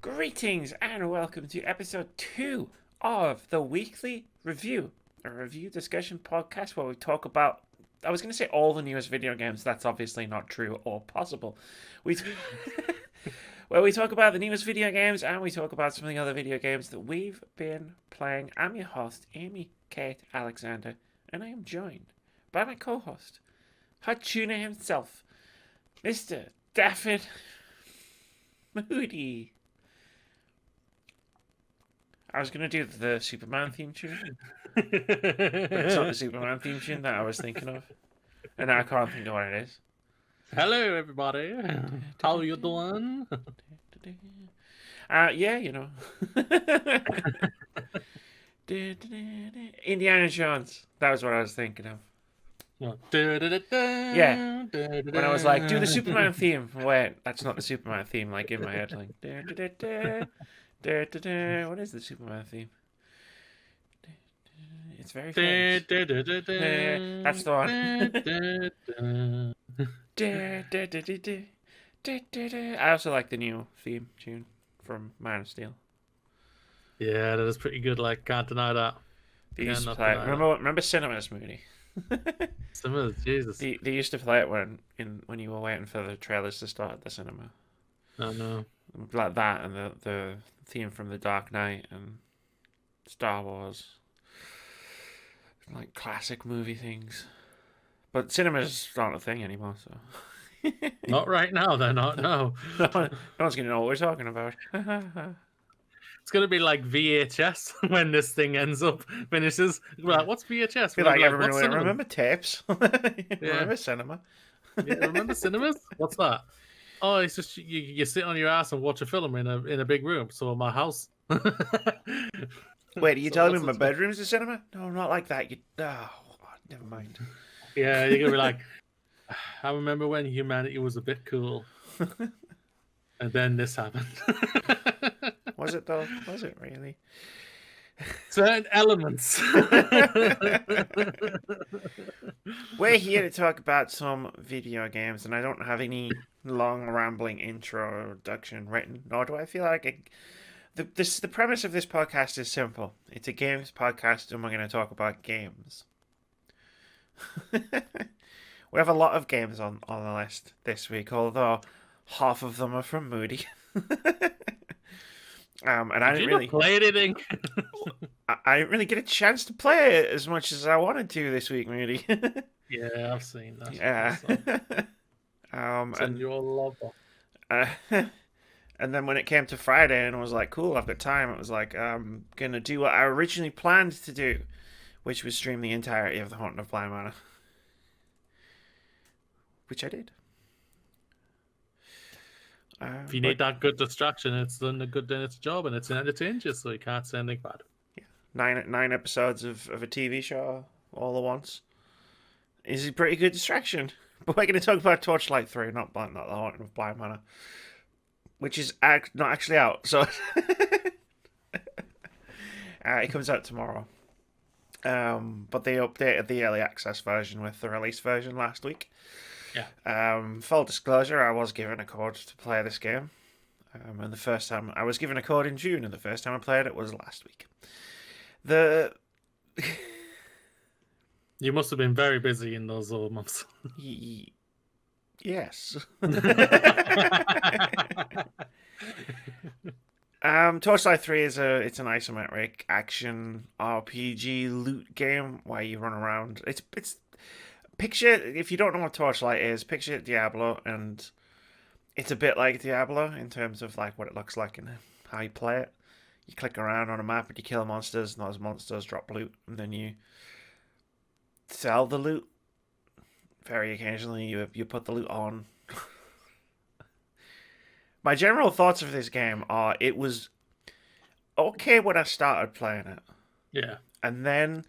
Greetings and welcome to episode 2 of the Weekly Review, a review discussion podcast where we talk about, I was going to say all the newest video games, that's obviously not true or possible. Where we talk about the newest video games and we talk about some of the other video games that we've been playing. I'm your host, Amy Kate Alexander, and I am joined by my co-host, her tuner himself, Mr. Daffin Moody. I was going to do the Superman theme tune, but it's not the Superman theme tune that I was thinking of. And I can't think of what it is. Hello, everybody. How are you doing? Yeah, you know. Indiana Jones. That was what I was thinking of. Yeah. When I was like, do the Superman theme. Wait, that's not the Superman theme, like in my head. Like, what is the Superman theme? It's very famous. That's the one. I also like the new theme tune from Man of Steel. Yeah, that is pretty good. Like, can't deny that. They used to play it. Remember Cinemas, Moody? Cinemas, Jesus. They used to play it when you were waiting for the trailers to start at the cinema. Oh no. Like that and the theme from The Dark Knight and Star Wars. Like classic movie things. But cinemas aren't a thing anymore, so. Not right now, they're not, no. No one's going to know what we're talking about. It's going to be like VHS when this thing finishes. Like, what's VHS? Like everyone remember tapes? Remember cinema? Yeah, remember cinemas? What's that? Oh, it's just you sit on your ass and watch a film in a big room. So my house. Wait, are you telling me my bedroom's a cinema? No, not like that. Never mind. Yeah, you're gonna be like, I remember when humanity was a bit cool, and then this happened. Was it though? Was it really? Certain elements. We're here to talk about some video games, and I don't have any long rambling intro or introduction written, nor do I feel like the premise of this podcast is simple. It's a games podcast, and we're going to talk about games. We have a lot of games on the list this week, although half of them are from Moody. And I didn't really play anything. I didn't really get a chance to play it as much as I wanted to this week, Moody. Yeah, I've seen that. Yeah. And your lover. And then when it came to Friday and I was like, cool, I've got time, it was like, I'm going to do what I originally planned to do, which was stream the entirety of The Haunting of Bly Manor. Which I did. If you need that good distraction, it's done a good its job and it's entertained you, so you can't say anything bad. Yeah. Nine episodes of a TV show all at once is a pretty good distraction. But we're going to talk about Torchlight 3, not The Haunting of Bly Manor, which is not actually out. So it comes out tomorrow. But they updated the early access version with the release version last week. Yeah. Full disclosure, I was given a code to play this game. And the first time I was given a code in June, and the first time I played it was last week. You must have been very busy in those months. Yes. Torchlight 3 it's an isometric action RPG loot game where you run around. It's picture, if you don't know what Torchlight is, picture Diablo, and it's a bit like Diablo in terms of like what it looks like and how you play it. You click around on a map and you kill monsters, and those monsters drop loot, and then you sell the loot. Very occasionally you put the loot on. My general thoughts of this game are it was okay when I started playing it. Yeah. And then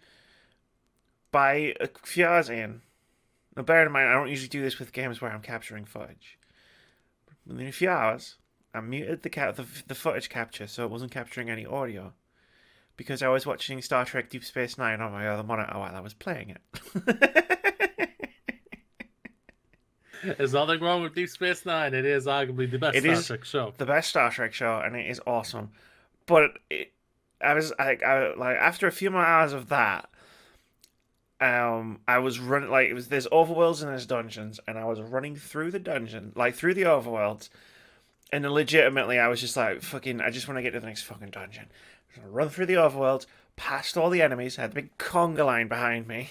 by a few hours in, now bear in mind I don't usually do this with games where I'm capturing footage. Within a few hours, I muted the footage capture so it wasn't capturing any audio. Because I was watching Star Trek Deep Space Nine on my other monitor while I was playing it. There's nothing wrong with Deep Space Nine. It is arguably the best It Star is Trek show. the best Star Trek show, and it is awesome. But like after a few more hours of that, I was running like there's overworlds and there's dungeons, and I was running through the dungeon, like through the overworlds, and then legitimately I was just like, fucking, I just want to get to the next fucking dungeon. So I run through the overworlds, past all the enemies, had the big conga line behind me,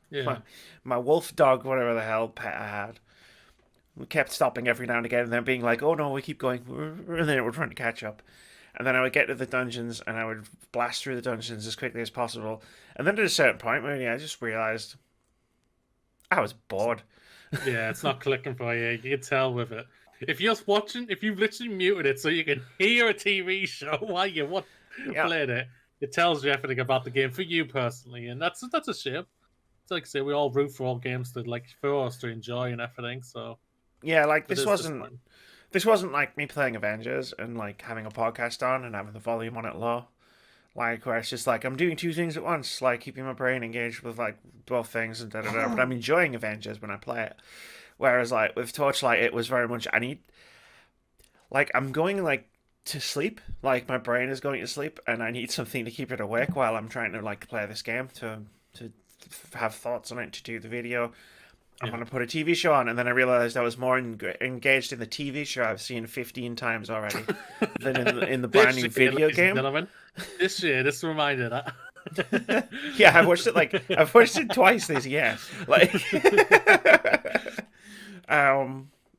Yeah. my wolf dog, whatever the hell pet I had. We kept stopping every now and again, and then being like, "Oh no, we keep going," and then it would run to catch up. And then I would get to the dungeons, and I would blast through the dungeons as quickly as possible. And then at a certain point, maybe I just realized I was bored. Yeah, it's not clicking for you. You can tell with it. If you're watching, if you've literally muted it so you can hear a TV show while you Yeah, playing it, it tells you everything about the game for you personally, and that's a shame. It's like I say, we all root for all games to like for us to enjoy and everything. So yeah. Like it this is wasn't disappointing. this wasn't like me playing Avengers and like having a podcast on and having the volume on it low. Like where it's just like I'm doing two things at once, like keeping my brain engaged with like both things and da da da. But I'm enjoying Avengers when I play it. Whereas like with Torchlight, it was very much I need like I'm going like to sleep, like my brain is going to sleep, and I need something to keep it awake while I'm trying to like play this game to have thoughts on it to do the video. I'm Yeah. gonna put a TV show on, and then I realized I was more engaged in the TV show I've seen 15 times already than in the brand This new year, video ladies and game. gentlemen, this year, this reminder that. Yeah, I've watched it twice this year. Like,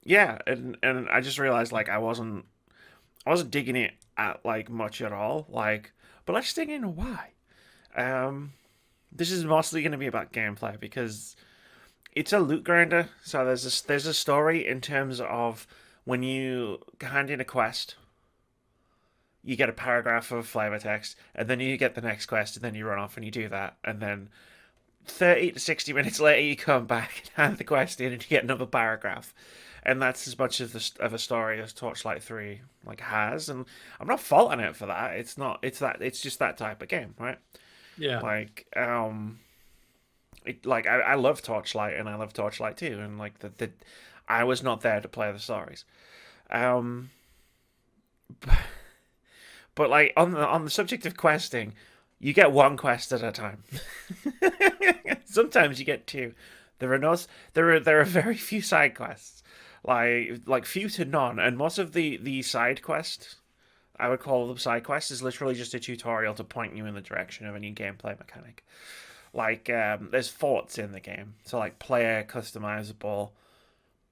yeah, and I just realized like I wasn't digging it at like much at all. Like, but let's dig into why. Um, this is mostly going to be about gameplay because it's a loot grinder. So there's a story in terms of when you hand in a quest, you get a paragraph of flavor text, and then you get the next quest, and then you run off and you do that, and then 30 to 60 minutes later you come back and hand the quest in and you get another paragraph. And that's as much of a story as Torchlight 3 like has, and I'm not faulting it for that. It's just that type of game, right? Yeah. Like I love Torchlight and I love Torchlight 2, and like the I was not there to play the stories. Um but like on the subject of questing, you get one quest at a time. Sometimes you get two. There are no there are very few side quests. Like few to none, and most of the side quests, I would call them side quests, is literally just a tutorial to point you in the direction of a new gameplay mechanic. Like there's forts in the game, so like player customizable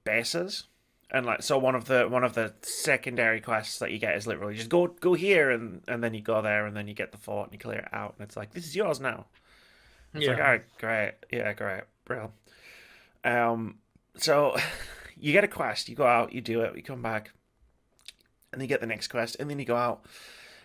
bases, and like so one of the secondary quests that you get is literally just go here, and then you go there, and then you get the fort and you clear it out, and it's like this is yours now. It's like, all Yeah. right, great, yeah, great, bro. So you get a quest, you go out, you do it, you come back, and then you get the next quest, and then you go out,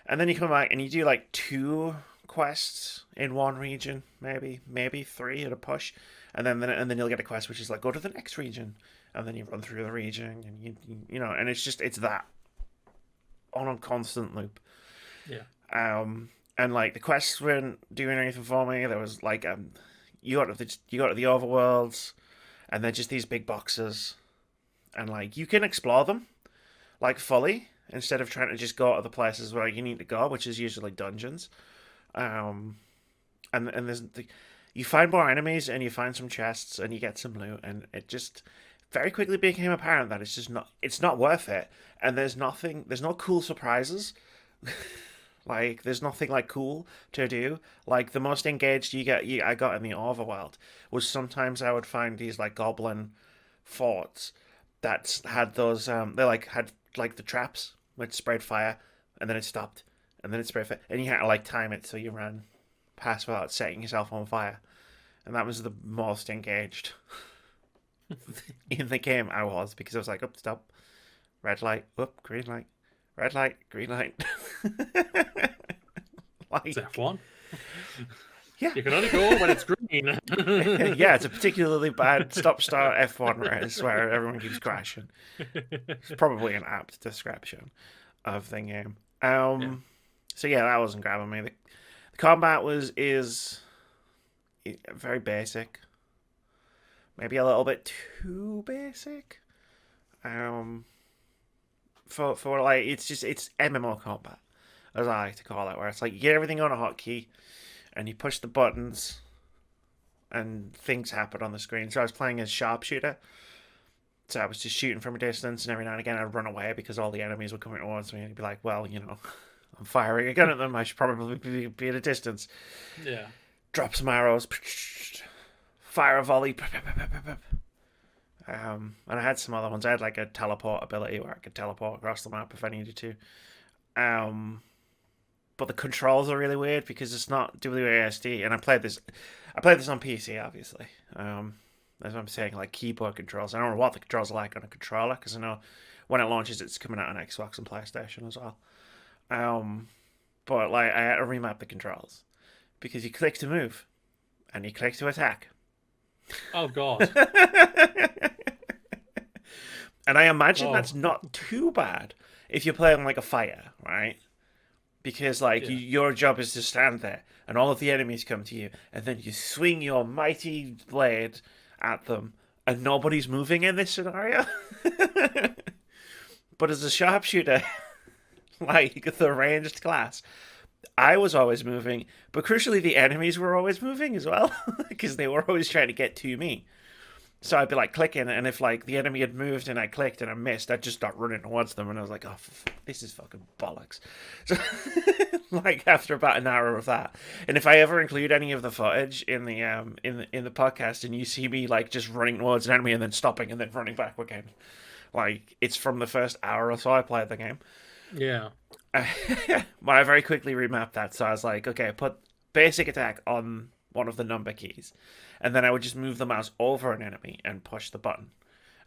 and then you come back and you do like two quests in one region, maybe three at a push, and then you'll get a quest which is like go to the next region, and then you run through the region, and you know, and it's that on a constant loop. Yeah. And like the quests weren't doing anything for me. There was like you got to the overworlds, and they're just these big boxes, and like you can explore them like fully instead of trying to just go to the places where you need to go, which is usually dungeons. Um, and you find more enemies and you find some chests and you get some loot, and it just very quickly became apparent that it's not worth it, and there's no cool surprises. Like there's nothing like cool to do. Like the most engaged I got in the overworld was sometimes I would find these like goblin forts that had those they like had like the traps which sprayed fire, and then it stopped, and then it sprayed fire, and you had to like time it so you ran past without setting yourself on fire. And that was the most engaged in the game I was, because I was like, up, stop, red light, up, green light, red light, green light. It's Like, F1. yeah. You can only go when it's green. Yeah, it's a particularly bad stop-start F1 race where everyone keeps crashing. It's probably an apt description of the game. Yeah. So yeah, that wasn't grabbing me. The combat is very basic, maybe a little bit too basic. For like it's MMO combat, as I like to call it, where it's like you get everything on a hotkey and you push the buttons and things happen on the screen. So I was playing as sharpshooter. So I was just shooting from a distance, and every now and again I'd run away because all the enemies were coming towards me, and I'd be like, well, I'm firing a gun at them. I should probably be at a distance. Yeah. Drop some arrows, fire a volley. And I had some other ones. I had like a teleport ability where I could teleport across the map if I needed to. But the controls are really weird because it's not WASD, and I played this on PC, obviously. As I'm saying, like keyboard controls. I don't know what the controls are like on a controller because I know when it launches, it's coming out on Xbox and PlayStation as well. But like I had to remap the controls because you click to move and you click to attack. Oh god. And I imagine that's not too bad if you're playing like a fighter, right? Because like your job is to stand there and all of the enemies come to you and then you swing your mighty blade at them and nobody's moving in this scenario. But as a sharpshooter, like the ranged class, I was always moving, but crucially the enemies were always moving as well because they were always trying to get to me. So I'd be like clicking, and if like the enemy had moved and I clicked and I missed, I'd just start running towards them, and I was like, "Oh, this is fucking bollocks." So, like after about an hour of that, and if I ever include any of the footage in the podcast, and you see me like just running towards an enemy and then stopping and then running back again, like it's from the first hour or so I played the game. Yeah. But I very quickly remapped that, so I was like, okay, put basic attack on one of the number keys, and then I would just move the mouse over an enemy and push the button,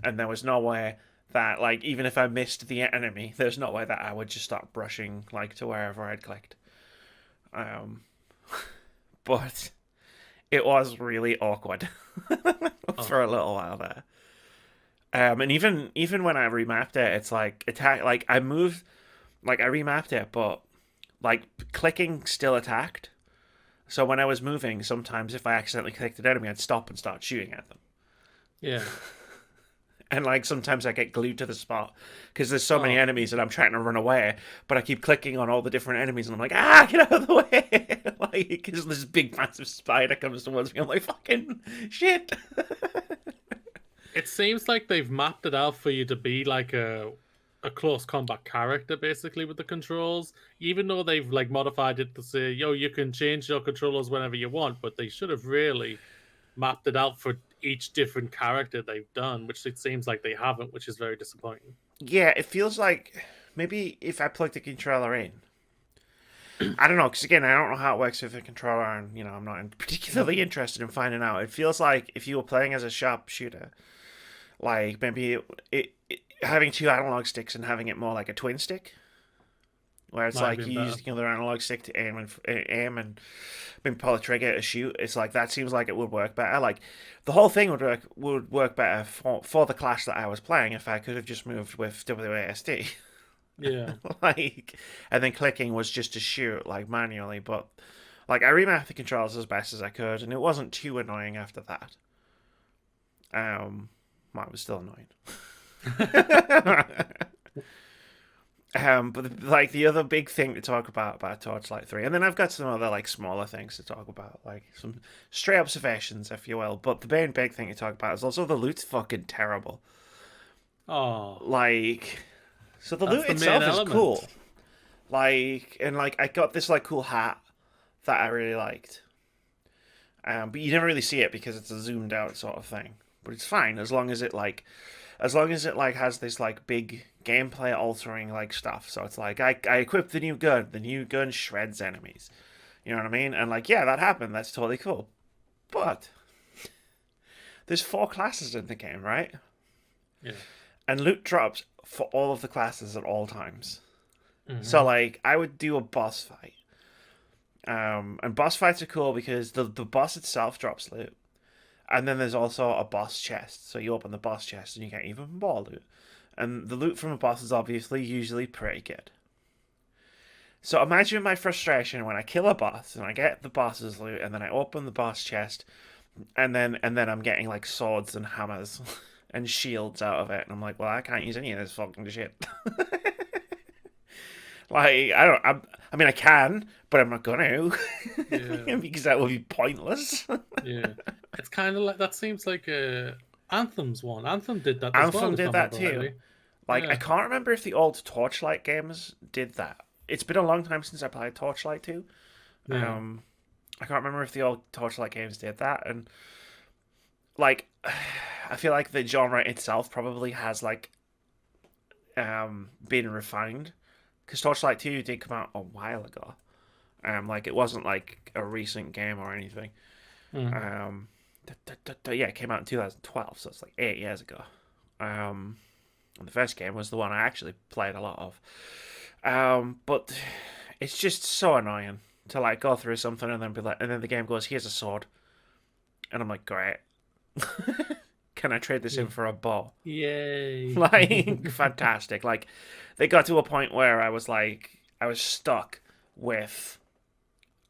and there was no way that like even if I missed the enemy, there's no way that I would just start brushing like to wherever I'd clicked. But it was really awkward for a little while there. And even when I remapped it, it's like attack. Like I moved, like I remapped it, but like clicking still attacked. So when I was moving, sometimes if I accidentally clicked an enemy, I'd stop and start shooting at them. Yeah. And like sometimes I get glued to the spot because there's so many enemies and I'm trying to run away, but I keep clicking on all the different enemies and I'm like, get out of the way! Like because this big massive spider comes towards me, I'm like, fucking shit. It seems like they've mapped it out for you to be like a close combat character, basically, with the controls. Even though they've like modified it to say, you can change your controllers whenever you want, but they should have really mapped it out for each different character they've done, which it seems like they haven't, which is very disappointing. Yeah, it feels like maybe if I plug the controller in, I don't know, because again, I don't know how it works with the controller, and I'm not particularly interested in finding out. It feels like if you were playing as a sharpshooter, like maybe it having two analog sticks and having it more like a twin stick, where it's like you use the other analog stick to aim and maybe pull the trigger to shoot. It's like that seems like it would work better. Like the whole thing would work better for the class that I was playing if I could have just moved with WASD. Yeah. Like, and then clicking was just to shoot like manually, but like I remapped the controls as best as I could, and it wasn't too annoying after that. Well, it was still annoying. But like the other big thing to talk about Torchlight 3, and then I've got some other like smaller things to talk about, like some stray observations, if you will. But the main big thing to talk about is also the loot's fucking terrible. Oh, like, so the loot itself is cool. Like, and like I got this like cool hat that I really liked. But you never really see it because it's a zoomed out sort of thing. But it's fine as long as it has this like big gameplay altering like stuff. So it's like I equipped the new gun. The new gun shreds enemies. You know what I mean? And like, yeah, that happened. That's totally cool. But there's 4 classes in the game, right? Yeah. And loot drops for all of the classes at all times. Mm-hmm. So like I would do a boss fight. And boss fights are cool because the boss itself drops loot. And then there's also a boss chest. So you open the boss chest and you get even more loot. And the loot from a boss is obviously usually pretty good. So imagine my frustration when I kill a boss and I get the boss's loot and then I open the boss chest and then I'm getting like swords and hammers and shields out of it, and I'm like, well, I can't use any of this fucking shit. Like I don't. I mean, I can, but I'm not gonna Yeah, because that would be pointless. yeah. It's kind of like that. Seems like Anthem's one. Anthem did that as well, Anthem if I did that remember too. rightly. Like I Yeah, can't remember if the old Torchlight games did that. It's been a long time since I played Torchlight 2. yeah, Um, I can't remember if the old Torchlight games did that, and like, I feel like the genre itself probably has like been refined because Torchlight 2 did come out a while ago. Like it wasn't like a recent game or anything. mm, Um, yeah, it came out in 2012, so it's like 8 years ago. And the first game was the one I actually played a lot of. But it's just so annoying to like go through something and then be like, and then the game goes, "Here's a sword," and I'm like, "Great, can I trade this yeah. in for a bow?" Yay! Like, fantastic. Like, they got to a point where I was like, I was stuck with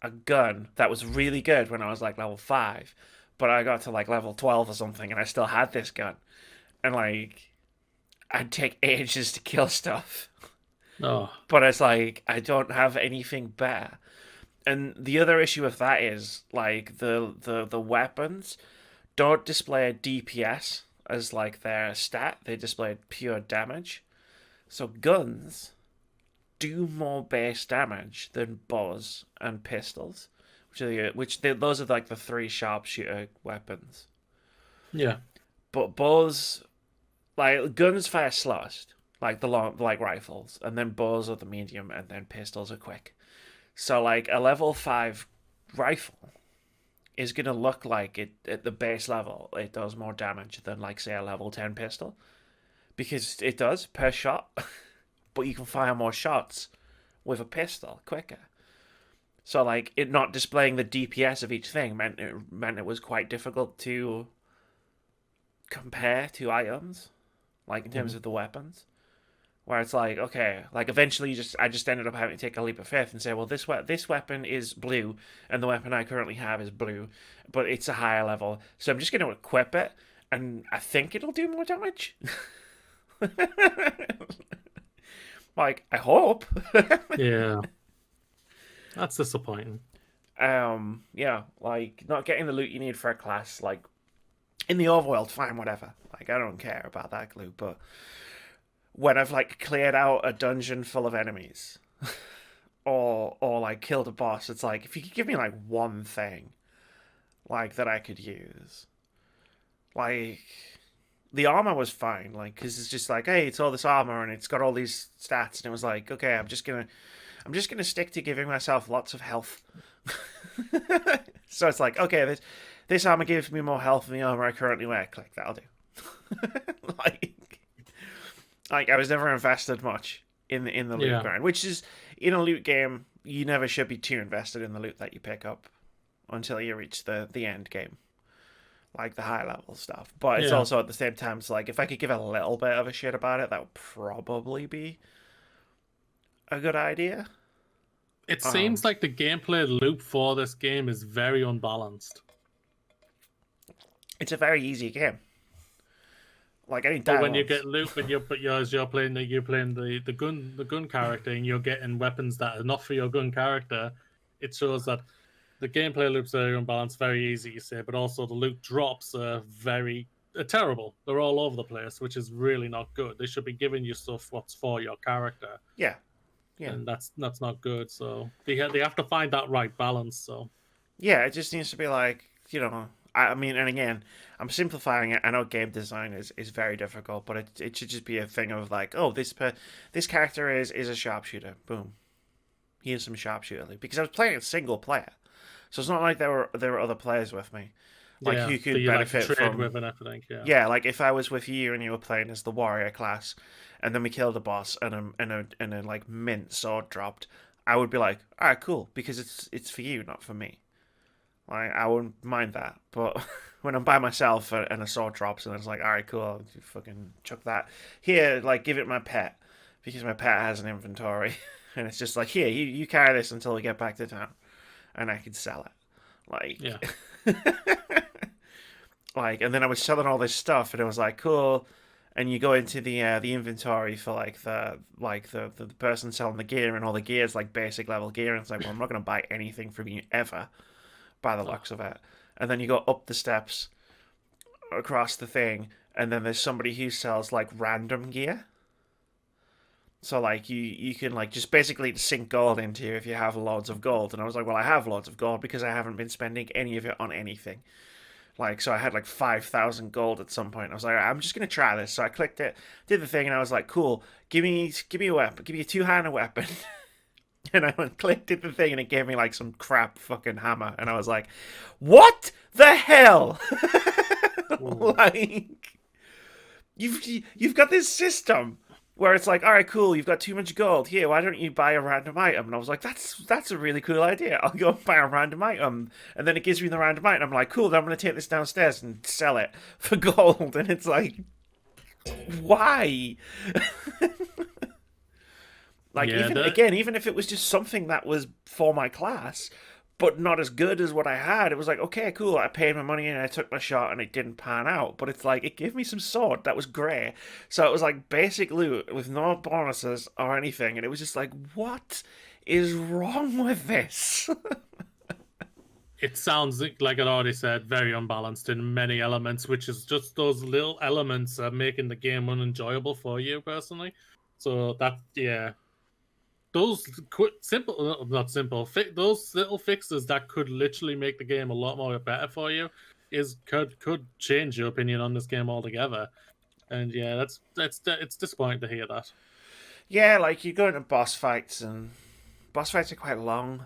a gun that was really good when I was like level 5, but I got to like level 12 or something, and I still had this gun, and like, I'd take ages to kill stuff. Oh, But it's like I don't have anything better. And the other issue with that is like the weapons don't display a DPS as like their stat. They display pure damage. So guns do more base damage than bows and pistols, those are like the three sharpshooter weapons. yeah, But bows, like guns fire slowest, like the long like rifles, and then bows are the medium, and then pistols are quick. So like a level 5 rifle is gonna look like it at the base level it does more damage than like say a level 10 pistol because it does per shot, but you can fire more shots with a pistol quicker. So like it not displaying the DPS of each thing meant it was quite difficult to compare two items, like in terms mhm. of the weapons. Where it's like, okay, like eventually I just ended up having to take a leap of faith and say, well, this weapon is blue, and the weapon I currently have is blue, but it's a higher level, so I'm just going to equip it, and I think it'll do more damage. Like I hope. Yeah. That's disappointing. Yeah, like not getting the loot you need for a class, like in the overworld, fine, whatever. Like I don't care about that loot, but when I've like cleared out a dungeon full of enemies or like killed a boss, it's like if you could give me like one thing like that I could use. Like the armor was fine, like because it's just like, hey, it's all this armor and it's got all these stats, and it was like, okay, I'm just gonna stick to giving myself lots of health. So it's like, okay, this armor gives me more health than the armor I currently wear. Click, that'll do. like like I was never invested much in the loot Yeah. grind, which is in a loot game you never should be too invested in the loot that you pick up until you reach the end game, like the high level stuff. But it's Yeah. also at the same time, it's like if I could give a little bit of a shit about it, that would probably be a good idea. It Um, seems like the gameplay loop for this game is very unbalanced. it's a very easy game, like any But when you dialogues. get loot, as you're playing the gun character, and you're getting weapons that are not for your gun character, it shows that the gameplay loops are unbalanced, very easy, you say, but also the loot drops are terrible. They're all over the place, which is really not good. They should be giving you stuff what's for your character, Yeah, yeah, and that's not good. So they have to find that right balance. So yeah. It just needs to be like, I mean, and again, I'm simplifying it. I know game design is very difficult, but it should just be a thing of like, oh, this character is a sharpshooter. Boom, here's some sharpshooter. Because I was playing it single player, so it's not like there were other players with me, like yeah, who that could you like to benefit trade from. with and everything. Yeah, Yeah, like if I was with you and you were playing as the warrior class, and then we killed a boss and a like mint sword dropped, I would be like, all right, cool, because it's for you, not for me. Like I wouldn't mind that, but when I'm by myself and a sword drops and it's like, all right, cool, I'll fucking chuck that here, like give it my pet because my pet has an inventory, and it's just like, here, you carry this until we get back to town, and I can sell it. yeah. Like, Like, and then I was selling all this stuff, and it was like cool. And you go into the inventory for like the person selling the gear, and all the gear is like basic level gear, and it's like, well, I'm not gonna buy anything from you ever, by the Oh, looks of it. And then you go up the steps across the thing, and then there's somebody who sells like random gear. So like you can like just basically sink gold into you if you have loads of gold. And I was like, well, I have loads of gold because I haven't been spending any of it on anything. Like, so I had like 5,000 gold at some point. I was like, I'm just gonna try this. So I clicked it, did the thing, and I was like, cool. Give me a weapon. Give me a two-handed weapon. And I went click, did the thing, and it gave me like some crap fucking hammer. And I was like, what the hell? ooh. Like, you've got this system where it's like, all right, cool, you've got too much gold. Here, why don't you buy a random item? And I was like, that's a really cool idea. I'll go buy a random item, and then it gives me the random item. I'm like, cool, then I'm gonna take this downstairs and sell it for gold. And it's like, why? Like, Yeah, even if it was just something that was for my class, but not as good as what I had, it was like, okay, cool, I paid my money and I took my shot and it didn't pan out. But it's like, it gave me some sword that was grey. So it was like basic loot with no bonuses or anything. And it was just like, what is wrong with this? it sounds like I already said, very unbalanced in many elements, which is just those little elements making the game unenjoyable for you personally. So that, yeah, those simple, not simple, those little fixes that could literally make the game a lot more better for you could change your opinion on this game altogether. And yeah, that's it's disappointing to hear that. Yeah, like you go into boss fights, and boss fights are quite long.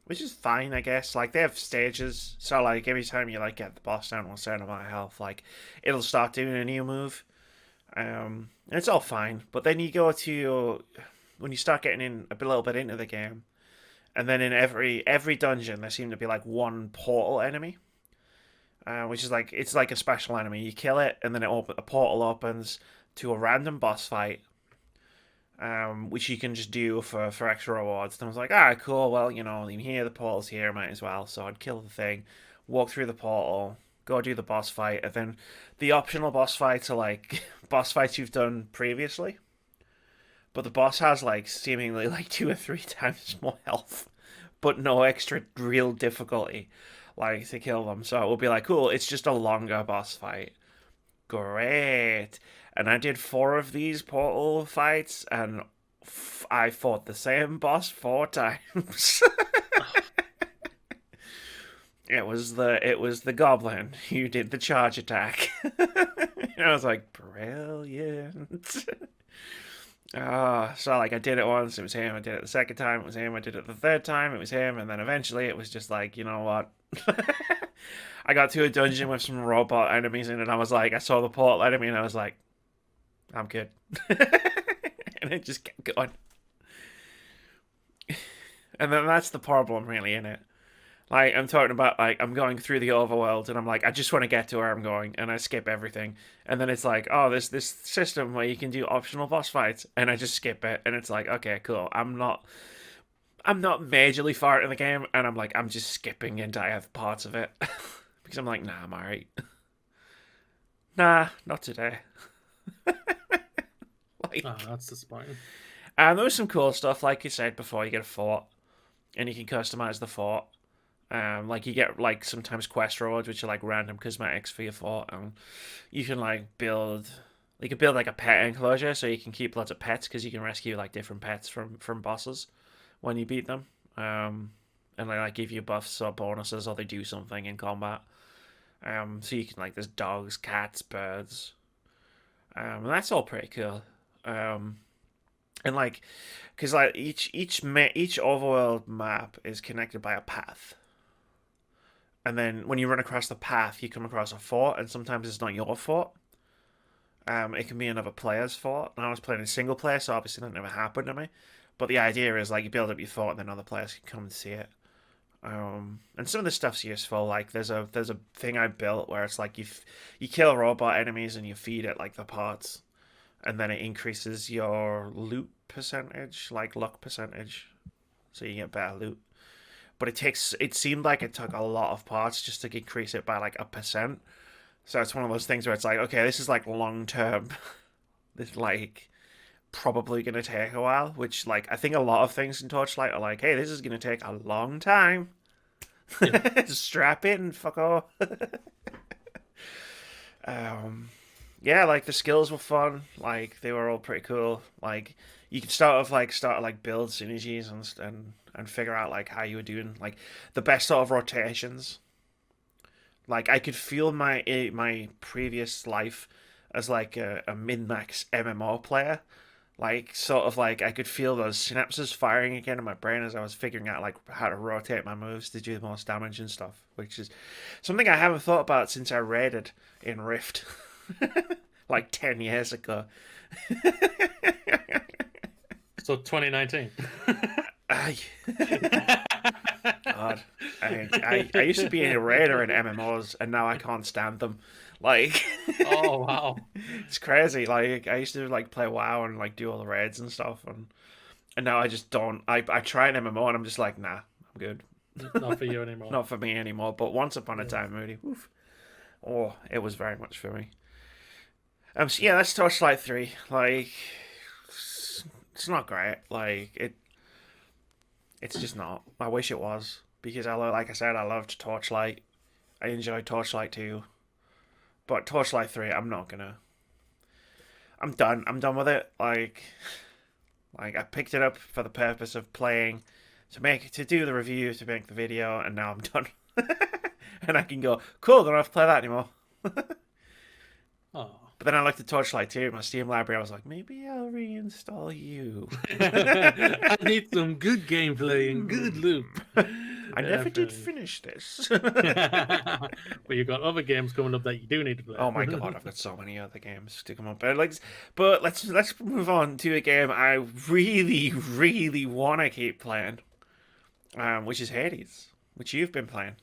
Which is fine, I guess. Like, they have stages, so like every time you like get the boss down to a certain amount of health, like it'll start doing a new move. And it's all fine, but then you go to when you start getting in a little bit into the game, and then in every dungeon there seemed to be like one portal enemy, which is like it's like a special enemy. You kill it, and then a portal opens to a random boss fight, which you can just do for extra rewards. And I was like, ah, cool. Well, I'm here, the portal's here, might as well. So I'd kill the thing, walk through the portal, go do the boss fight, and then the optional boss fights are like boss fights you've done previously. But the boss has like seemingly like 2 or 3 times more health, but no extra real difficulty, like to kill them. So it will be like, cool, it's just a longer boss fight. Great. And I did 4 of these portal fights, and I fought the same boss 4 times. It was the goblin who did the charge attack. And I was like, brilliant. So like I did it once, it was him. I did it the second time, it was him. I did it the third time, it was him. And then eventually it was just like, you know what? I got to a dungeon with some robot enemies in it. I was like, I saw the portal enemy, and I was like, I'm good. And it just kept going. And then that's the problem, really, in it. Like, I'm talking about, like, I'm going through the overworld, and I'm like, I just want to get to where I'm going, and I skip everything. And then it's like, oh, there's this system where you can do optional boss fights, and I just skip it, and it's like, okay, cool. I'm not majorly far into the game, and I'm like, I'm just skipping entire parts of it. Because I'm like, nah, I'm alright. Nah, not today. Like, Oh, that's disappointing. and there was some cool stuff, like you said before. You get a fort, and you can customize the fort. Like you get like sometimes quest rewards, which are like random cosmetics for your fort, and you can like build. You can build like a pet enclosure, so you can keep lots of pets because you can rescue like different pets from bosses when you beat them. And they like give you buffs or bonuses, or they do something in combat. So you can like there's dogs, cats, birds. And that's all pretty cool. And like, because like each overworld map is connected by a path, and then when you run across the path, you come across a fort, and sometimes it's not your fort. It can be another player's fort. And I was playing in single player, so obviously that never happened to me. But the idea is like you build up your fort, and then other players can come and see it. And some of the stuff's useful. Like there's a thing I built where it's like you kill robot enemies and you feed it like the parts, and then it increases your loot percentage, like luck percentage, so you get better loot. but it seemed like it took a lot of parts just to increase it by like 1%. So it's one of those things where it's like, okay, this is like long term. This like probably gonna take a while, which like I think a lot of things in Torchlight are like, hey, this is gonna take a long time. Yeah. Strap in, fuck off. Yeah, like the skills were fun. Like they were all pretty cool. Like you could start like build synergies and figure out like how you were doing like the best sort of rotations. Like I could feel my previous life as like a min max MMO player. Like sort of like I could feel those synapses firing again in my brain as I was figuring out like how to rotate my moves to do the most damage and stuff, which is something I haven't thought about since I raided in Rift like 10 years ago. So 2019. I, God, I used to be a raider in MMOs and now I can't stand them. Like, Oh wow. it's crazy. Like, I used to like play WoW and like do all the raids and stuff, and now I just don't. I try an MMO and I'm just like, nah, I'm good. Not for you anymore. Not for me anymore. But once upon a Yeah. time, Moody, oof, oh, it was very much for me. So yeah, that's Torchlight 3. Like, it's not great. Like it's just not. I wish it was because like I said, I loved Torchlight. I enjoyed Torchlight 2. But Torchlight 3, I'm not gonna. I'm done. I'm done with it. Like I picked it up for the purpose of playing, to do the review, to make the video, and now I'm done. And I can go, cool, don't have to play that anymore. Oh. But then I looked at Torchlight 2 in my Steam library. I was like, maybe I'll reinstall you. I need some good gameplay and good loot. I never did finish this. But you've got other games coming up that you do need to play. Oh my god, I've got so many other games to come up. But let's move on to a game I really, really want to keep playing, which is Hades, which you've been playing.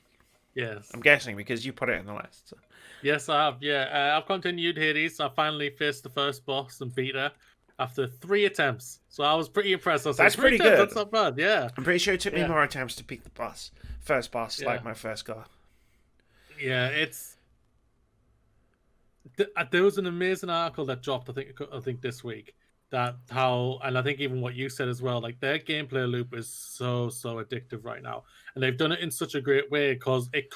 Yes. I'm guessing because you put it in the list. So. Yes, I have. Yeah, I've continued Hades. I finally faced the first boss and beat her after 3 attempts. So I was pretty impressed. I was That's like, pretty 3 attempts, good. That's not bad. Yeah. I'm pretty sure it took me Yeah. more attempts to beat the first boss, Yeah. like my first go. Yeah, it's. There was an amazing article that dropped. I think this week. And I think even what you said as well. Like their gameplay loop is so addictive right now, and they've done it in such a great way because it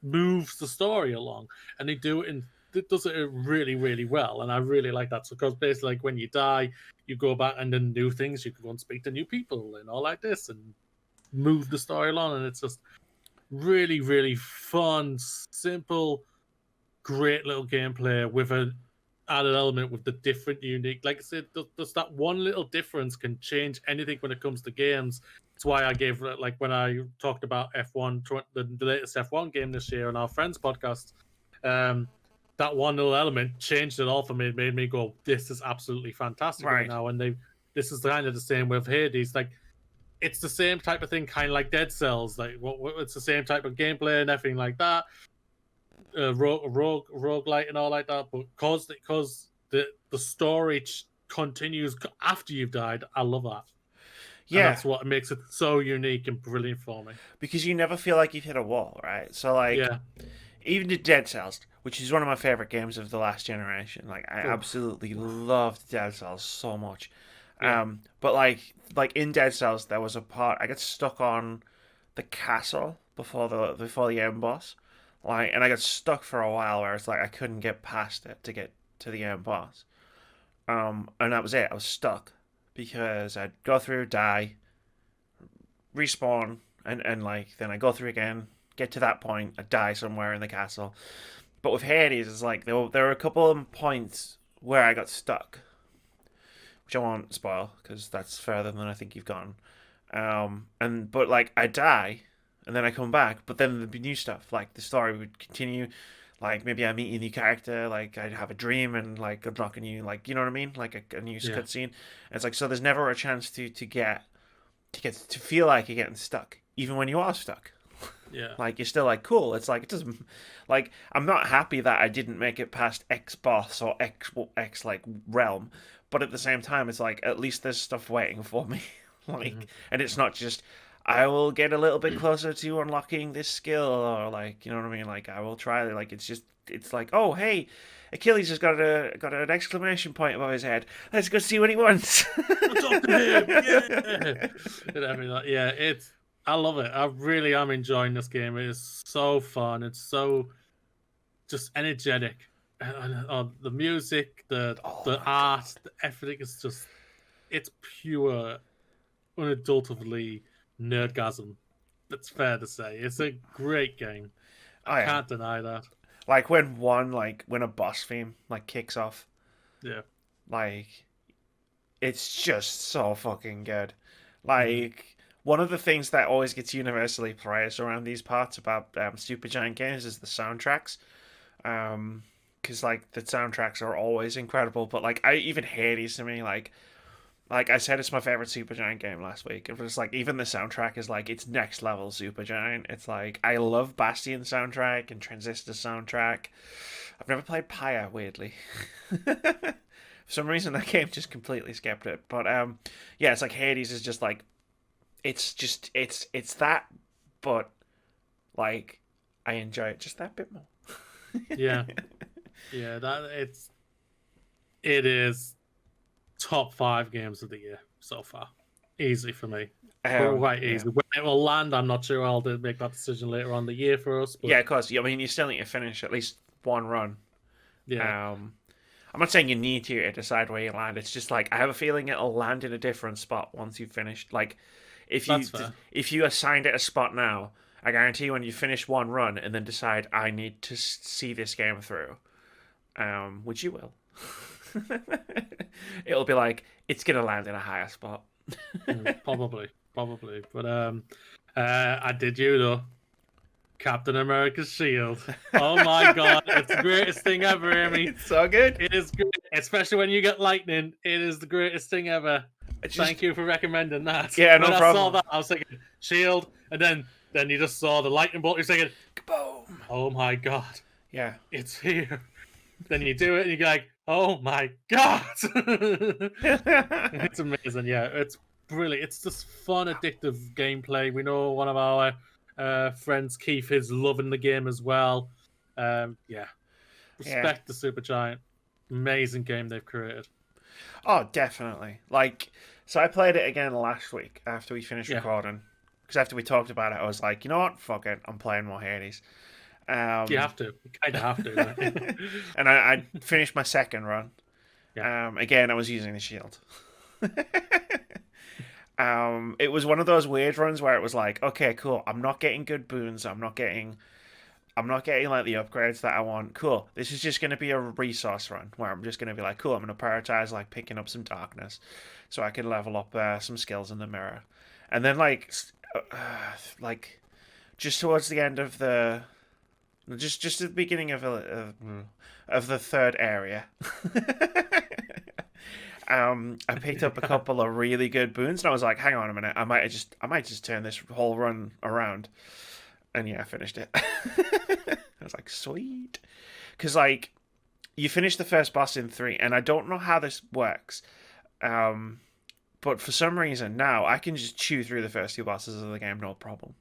moves the story along, and it does it really well, and I really like that. So because basically, like when you die, you go back and then new things. You can go and speak to new people and all like this, and move the story along, and it's just really fun, simple, great little gameplay with an added element with the different unique. Like I said, just that one little difference can change anything when it comes to games. That's why I gave, like when I talked about F1, the latest F1 game this year on our friends podcast, that one little element changed it all for me. It made me go, this is absolutely fantastic right now. And this is kind of the same with Hades. Like it's the same type of thing, kind of like Dead Cells. Like it's the same type of gameplay and everything like that. Roguelite and all like that, but because the story continues after you've died, I love that. Yeah, and that's what makes it so unique and brilliant for me. Because you never feel like you've hit a wall, right? So like, even the Dead Cells, which is one of my favorite games of the last generation. Like I absolutely loved Dead Cells so much. Yeah. But like in Dead Cells, there was a part I got stuck on the castle before the end boss. Like, and I got stuck for a while where it's like I couldn't get past it to get to the end boss. And that was it. I was stuck because I'd go through, die, respawn, and like then I go through again, get to that point, I die somewhere in the castle. But with Hades, it's like there were a couple of points where I got stuck, which I won't spoil because that's further than I think you've gone. But like I die. And then I come back, but then there'd be new stuff. Like the story would continue. Like maybe I meet a new character. Like I'd have a dream and like unlock a new, like you know what I mean, like a new cutscene. It's like so. There's never a chance to feel like you're getting stuck, even when you are stuck. Yeah. Like you're still like cool. It's like it doesn't. Like I'm not happy that I didn't make it past X boss or X like realm, but at the same time, it's like at least there's stuff waiting for me. Like, and it's not just. I will get a little bit closer to unlocking this skill, or like, you know what I mean? Like, I will try. Like, it's like, oh, hey, Achilles has got an exclamation point above his head. Let's go see what he wants. Let's talk to him, yeah. And everything. Yeah, I love it. I really am enjoying this game. It is so fun. It's so just energetic. And the music, the art, everything is just, it's pure, unadulterately nerdgasm. That's fair to say. It's a great game. I can't deny that. Like when a boss theme like kicks off. Yeah. Like, it's just so fucking good. Like, one of the things that always gets universally praised around these parts about Supergiant games is the soundtracks. Because like the soundtracks are always incredible. But like, even Hades to me, like I said, it's my favorite Supergiant game last week. It was like, even the soundtrack is like, it's next level Supergiant. It's like, I love Bastion soundtrack and Transistor soundtrack. I've never played Pyre, weirdly. For some reason, that game just completely skipped it. But yeah, it's like Hades is just like, it's that, but like, I enjoy it just that bit more. Yeah, it is top 5 games of the year so far, easy for me. Quite easy. When it will land, I'm not sure. I'll make that decision later on the year for us. But... yeah, of course. I mean, you still need to finish at least one run. Yeah. I'm not saying you need to decide where you land. It's just like, I have a feeling it'll land in a different spot once you've finished. Like, if you assigned it a spot now, I guarantee when you finish one run and then decide I need to see this game through, which you will, it'll be like, it's gonna land in a higher spot. Probably. But I did you though. Captain America's shield. Oh my god, it's the greatest thing ever, Amy. It's so good. It is great, especially when you get lightning. It is the greatest thing ever. Thank you for recommending that. Yeah, no when problem. I saw that, I was thinking shield, and then you just saw the lightning bolt. You're thinking, kaboom! Oh my god. Yeah, it's here. Then you do it, and you're like, oh my god! It's amazing. Yeah, it's brilliant. It's just fun, addictive gameplay. We know one of our friends, Keith, is loving the game as well. Respect the Supergiant. Amazing game they've created. Oh, definitely. Like, so I played it again last week after we finished recording. Because after we talked about it, I was like, you know what? Fuck it. I'm playing more Hades. You have to. You kind of have to. And I finished my second run. Yeah. Again, I was using the shield. It was one of those weird runs where it was like, okay, cool. I'm not getting good boons. I'm not getting like the upgrades that I want. Cool. This is just going to be a resource run where I'm just going to be like, cool. I'm going to prioritize like picking up some darkness so I can level up some skills in the mirror. And then like just towards the end of just at the beginning of the third area, I picked up a couple of really good boons, and I was like, hang on a minute, I might just turn this whole run around. And yeah, I finished it. I was like, sweet. Because like, you finish the first boss in 3, and I don't know how this works, but for some reason now I can just chew through the first 2 bosses of the game, no problem.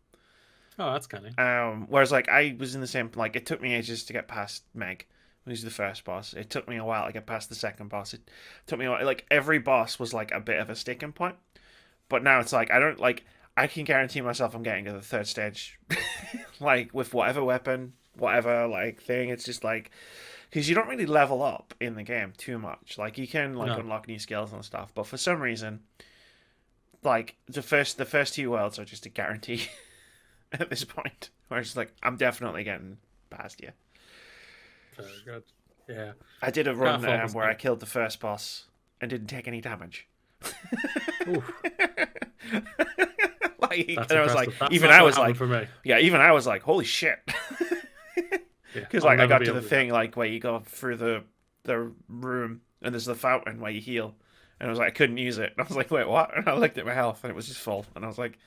Oh, that's kind of. Whereas like, I was in the same, like, it took me ages to get past Meg, who's the first boss. It took me a while to get past the second boss. It took me like, every boss was like a bit of a sticking point. But now it's like, I can guarantee myself I'm getting to the 3rd stage, like, with whatever weapon, whatever, like, thing. It's just, like, because you don't really level up in the game too much. Like, you can, like, unlock new skills and stuff, but for some reason, like, the first 2 worlds are just a guarantee at this point. Where it's like, I'm definitely getting past you. Very good. Yeah. I did a run where I killed the first boss and didn't take any damage. And I was like, even I was like, holy shit. Because like, I got to the thing like where you go through the room and there's the fountain where you heal, and I was like, I couldn't use it, and I was like, wait, what? And I looked at my health and it was just full, and I was like,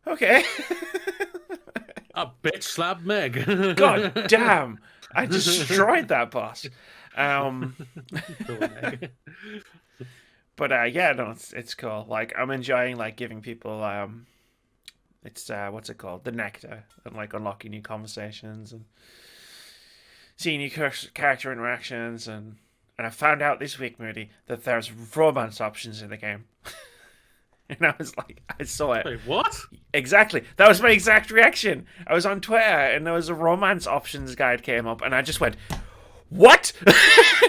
okay. A bitch slap Meg. God damn, I destroyed that boss. But yeah, no, it's cool. Like, I'm enjoying like giving people It's what's it called? The Nectar, and like unlocking new conversations and seeing new character interactions, and I found out this week, Moody, that there's romance options in the game. And I was like, I saw it. Wait, what? Exactly. That was my exact reaction. I was on Twitter and there was a romance options guide came up and I just went, what?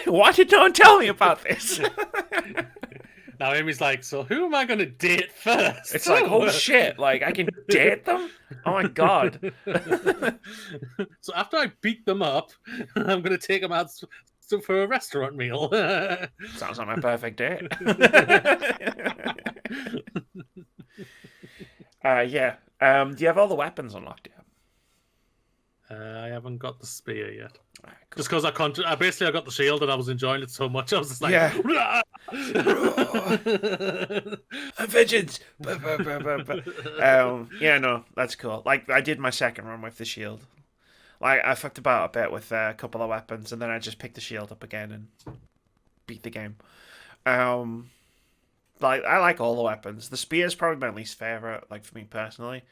Why did no one tell me about this? Now Amy's like, so who am I going to date first? It's like, oh shit, like I can date them? Oh my god. So after I beat them up, I'm going to take them out for a restaurant meal. Sounds like my perfect date. Yeah. Do you have all the weapons unlocked yet? I haven't got the spear yet. Right, cool. Just because I basically got the shield and I was enjoying it so much, I was just like, yeah. Vengeance. Yeah, no, that's cool. Like I did my second run with the shield. Like I fucked about a bit with a couple of weapons, and then I just picked the shield up again and beat the game. Like I like all the weapons. The spear is probably my least favorite, like for me personally,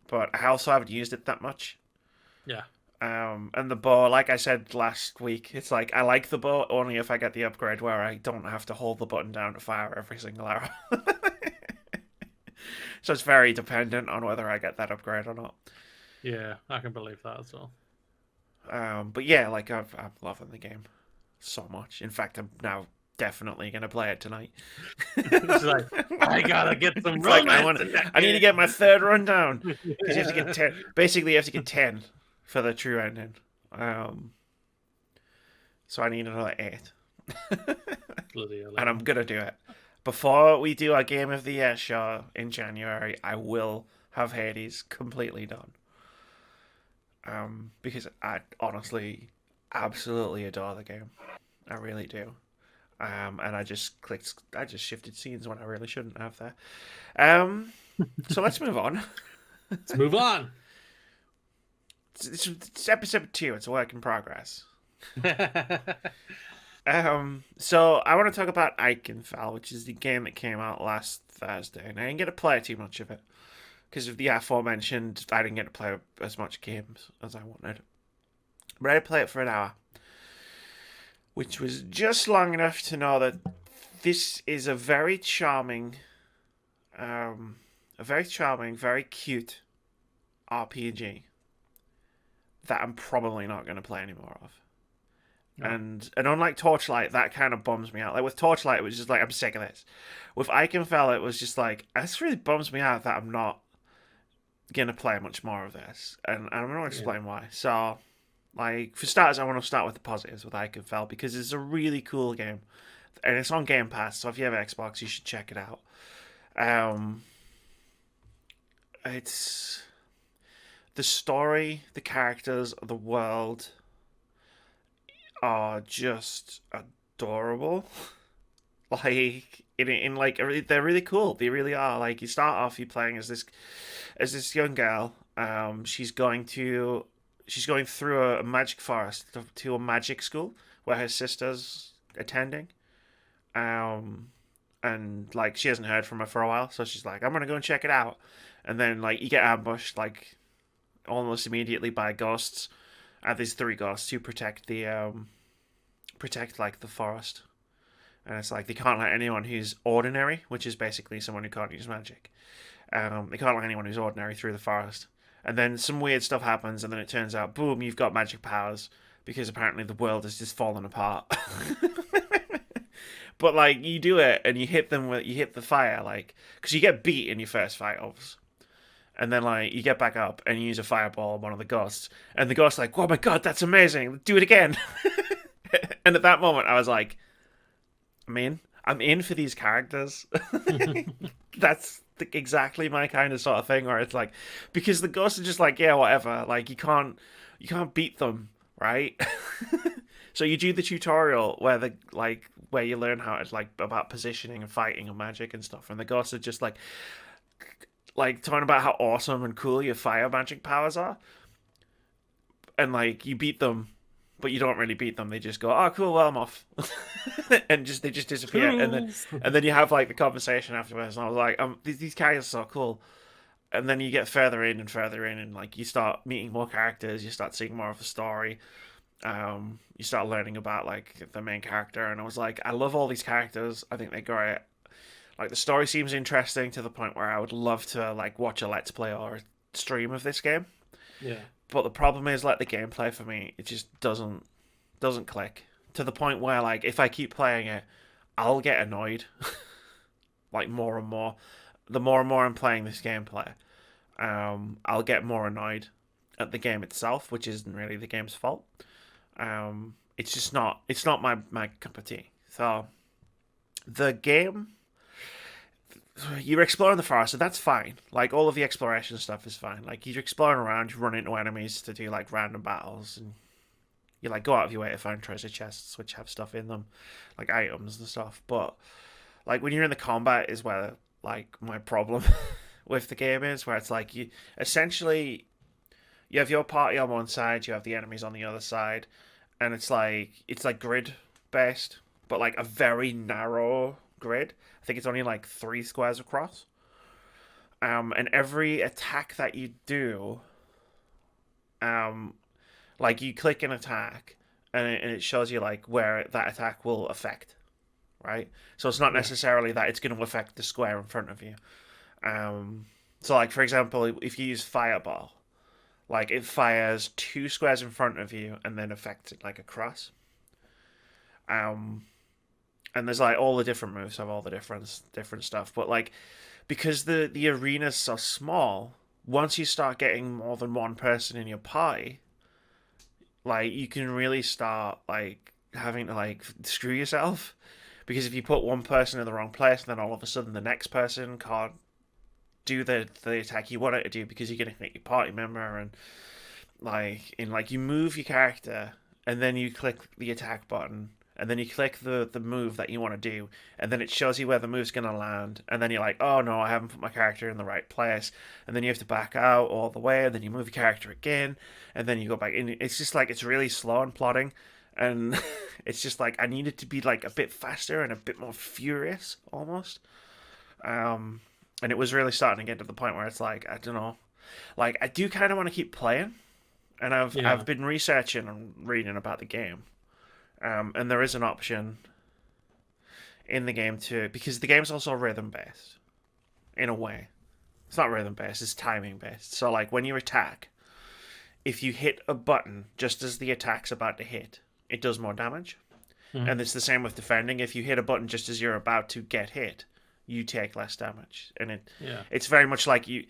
but I also haven't used it that much. Yeah. And the bow, like I said last week, it's like I like the bow only if I get the upgrade where I don't have to hold the button down to fire every single arrow. So it's very dependent on whether I get that upgrade or not. Yeah, I can believe that as well. But yeah, like I'm loving the game so much. In fact, I'm now definitely gonna play it tonight. It's like, I gotta get some like, romance. I need to get my third run down because you have to get 10. Basically, you have to get 10 for the true ending. So I need another 8. Bloody hell. And I'm gonna do it before we do our Game of the Year show in January. I will have Hades completely done. Because I honestly absolutely adore the game. I really do. And I just shifted scenes when I really shouldn't have there. So let's move on. Let's move on. It's episode 2. It's a work in progress. So I want to talk about Ikenfell, which is the game that came out last Thursday, and I didn't get to play too much of it because of the aforementioned. I didn't get to play as much games as I wanted, but I played it for an hour, which was just long enough to know that this is a very charming, very cute RPG that I'm probably not going to play any more of. No. And unlike Torchlight, that kind of bums me out. Like with Torchlight, it was just like, I'm sick of this. With Ikenfell, it was just like, this really bums me out that I'm not going to play much more of this. And I'm going to explain why. So, like, for starters, I want to start with the positives with Ikenfell, because it's a really cool game. And it's on Game Pass, so if you have Xbox, you should check it out. It's the story, the characters, the world are just adorable. Like in like they're really cool. They really are. Like you start off, you're playing as this young girl. She's going through a magic forest to a magic school where her sister's attending. And like she hasn't heard from her for a while, so she's like, I'm gonna go and check it out. And then like you get ambushed like almost immediately by ghosts. There's 3 ghosts who protect like the forest, and it's like they can't let anyone who's ordinary, which is basically someone who can't use magic. They can't let anyone who's ordinary through the forest. And then some weird stuff happens, and then it turns out, boom, you've got magic powers because apparently the world has just fallen apart. But like you do it, and you hit the fire, like because you get beat in your first fight, obviously. And then, like, you get back up and you use a fireball on one of the ghosts. And the ghost's like, oh my god, that's amazing. Do it again. And at that moment, I was like, I'm in for these characters. That's exactly my kind of sort of thing where it's like, because the ghosts are just like, yeah, whatever. Like, you can't beat them, right? So you do the tutorial where you learn how it's like about positioning and fighting and magic and stuff. And the ghosts are just like talking about how awesome and cool your fire magic powers are. And like you beat them, but you don't really beat them. They just go, oh cool, well I'm off. And they just disappear. And then you have like the conversation afterwards, and I was like, these characters are so cool. and then you get further in and further in, and like you start meeting more characters, you start seeing more of the story. You start learning about like the main character, and I was like, I love all these characters. I think they're great. Like the story seems interesting to the point where I would love to like watch a let's play or a stream of this game. Yeah. But the problem is like the gameplay for me, it just doesn't click to the point where like if I keep playing it, I'll get annoyed. Like more and more, the more and more I'm playing this gameplay, I'll get more annoyed at the game itself, which isn't really the game's fault. It's just not. It's not my cup of tea. So the game, you're exploring the forest, so that's fine. Like all of the exploration stuff is fine. Like you're exploring around, you run into enemies to do like random battles, and you like go out of your way to find treasure chests which have stuff in them, like items and stuff. But like when you're in the combat is where like my problem with the game is, where it's like you essentially you have your party on one side, you have the enemies on the other side, and it's like grid based, but like a very narrow grid. I think it's only like 3 squares across. And every attack that you do, um, like you click an attack, and it shows you like where that attack will affect, right? So it's not Yeah. necessarily that it's going to affect the square in front of you. So like for example, if you use fireball, like it fires 2 squares in front of you and then affects it like across. Um, and there's like all the different moves have all the different stuff, but like because the arena's so small, once you start getting more than one person in your party, like you can really start like having to like screw yourself because if you put one person in the wrong place, then all of a sudden the next person can't do the attack you want it to do because you're gonna hit your party member, and like you move your character and then you click the attack button and then you click the move that you want to do, and then it shows you where the move's going to land, and then you're like, oh no, I haven't put my character in the right place, and then you have to back out all the way, and then you move your character again, and then you go back in. It's just like it's really slow and plodding, and it's just like I need it to be like a bit faster and a bit more furious almost. And it was really starting to get to the point where it's like I don't know, like I do kind of want to keep playing, and I've Yeah. been researching and reading about the game. And there is an option in the game too, because the game's also rhythm based in a way. It's not rhythm based; it's timing based. So, like when you attack, if you hit a button just as the attack's about to hit, it does more damage. Mhm. And it's the same with defending. If you hit a button just as you're about to get hit, you take less damage. And Yeah. it's very much like you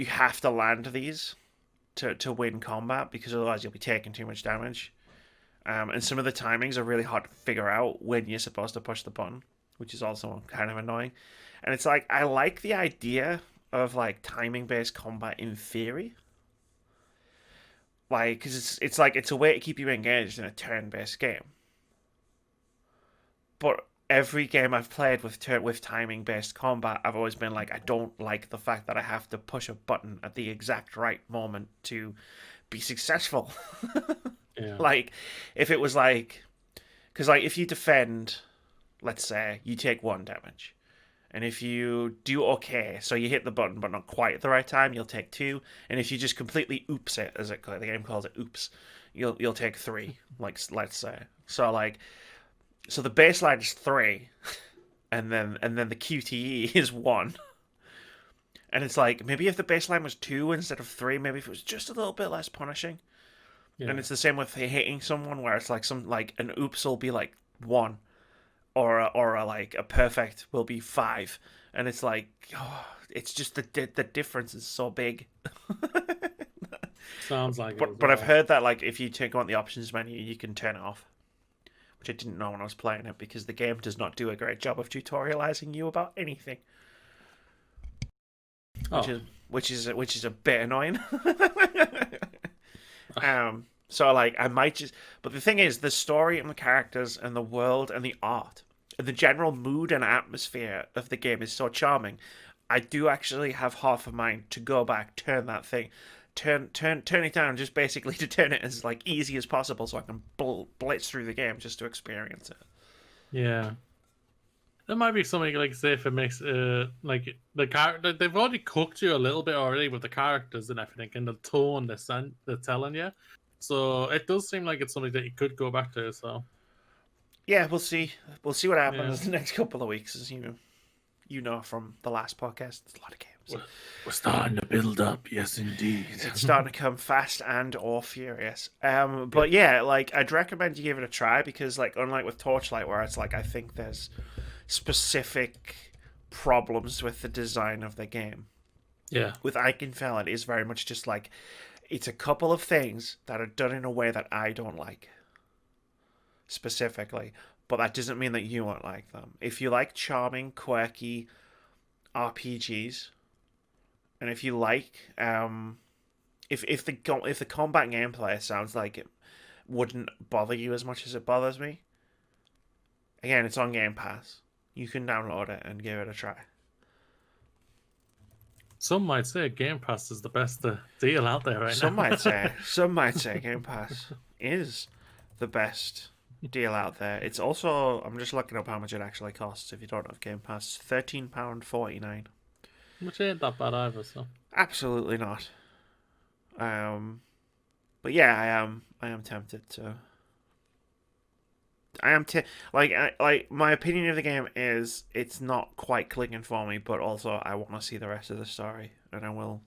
have to land these to win combat because otherwise you'll be taking too much damage. And some of the timings are really hard to figure out when you're supposed to push the button, which is also kind of annoying. And it's like I like the idea of like timing based combat in theory, like because it's like it's a way to keep you engaged in a turn based game. But every game I've played with timing based combat, I've always been like I don't like the fact that I have to push a button at the exact right moment to be successful. Yeah. Like if it was like because like if you defend, let's say you take 1 damage, and if you do okay, so you hit the button but not quite at the right time, you'll take 2, and if you just completely oops it, as it the game calls it, oops, you'll take 3, like let's say. So like so the baseline is 3, and then the QTE is 1. And it's like maybe if the baseline was 2 instead of 3, maybe if it was just a little bit less punishing. Yeah. And it's the same with hitting someone, where it's like some like an oops will be like 1, or like a perfect will be 5, and it's like oh, it's just the difference is so big. Sounds like it as But I've well. heard that like if you take on the options menu, you can turn it off, which I didn't know when I was playing it because the game does not do a great job of tutorializing you about anything, which Oh. is which is a bit annoying. So like I might just, but the thing is, the story and the characters and the world and the art and the general mood and atmosphere of the game is so charming. I do actually have half a mind to go back, turn that thing, turn it down, just basically to turn it as like easy as possible, so I can blitz through the game just to experience it. Yeah. There might be something like say if it makes like the character they've already cooked you a little bit already with the characters and everything and the tone they're telling you. So it does seem like it's something that you could go back to. So Yeah, we'll see. We'll see what yeah, happens the next couple of weeks. As you know from the last podcast, it's a lot of games. we're starting to build up. Yes, indeed. It's starting to come fast and or furious. But yeah, like I'd recommend you give it a try because, like, unlike with Torchlight, where it's like I think there's specific problems with the design of the game. Yeah. With Ikenfell, it is very much just like it's a couple of things that are done in a way that I don't like specifically, but that doesn't mean that you won't like them. If you like charming, quirky RPGs, and if you like if the combat gameplay sounds like it wouldn't bother you as much as it bothers me, again, it's on Game Pass. You can download it and give it a try. Some might say Game Pass is the best deal out there right Some now. might say Game Pass is the best deal out there. It's also, I'm just looking up how much it actually costs if you don't have Game Pass. £13.49. Which ain't that bad either, so. Absolutely not. But yeah, I am tempted to. Like my opinion of the game is it's not quite clicking for me, but also I want to see the rest of the story, and I will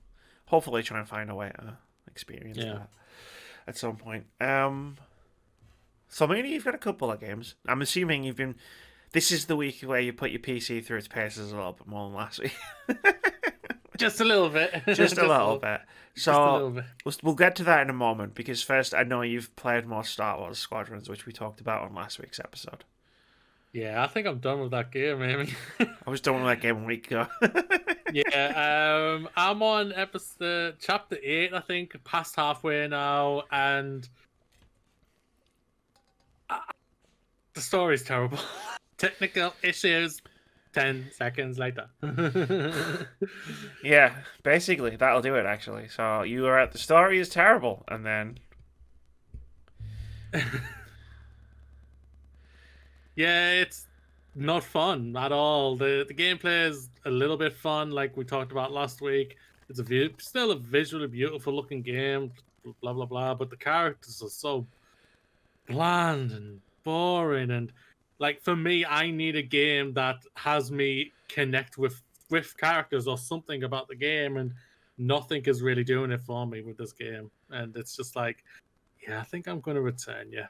hopefully try and find a way to experience that at some point. So maybe you've got a couple of games. I'm assuming you've been. This is the week where you put your PC through its paces a little bit more than last week. Just a little bit. Just a little bit. So a little bit. We'll get to that in a moment, because first I know you've played more Star Wars Squadrons, which we talked about on last week's episode. Yeah, I think I'm done with that game, Amy. I was done with that game a week ago. Yeah, I'm on episode chapter 8, I think, past halfway now, and the story's terrible. Technical issues. 10 seconds later. Yeah, basically that'll do it. Actually, so you were at the story is terrible, and then yeah, it's not fun at all. The gameplay is a little bit fun, like we talked about last week. It's still a visually beautiful looking game, blah blah blah. But the characters are so bland and boring, and like for me, I need a game that has me connect with characters or something about the game, and nothing is really doing it for me with this game. And it's just like, yeah, I think I'm going to return. yeah,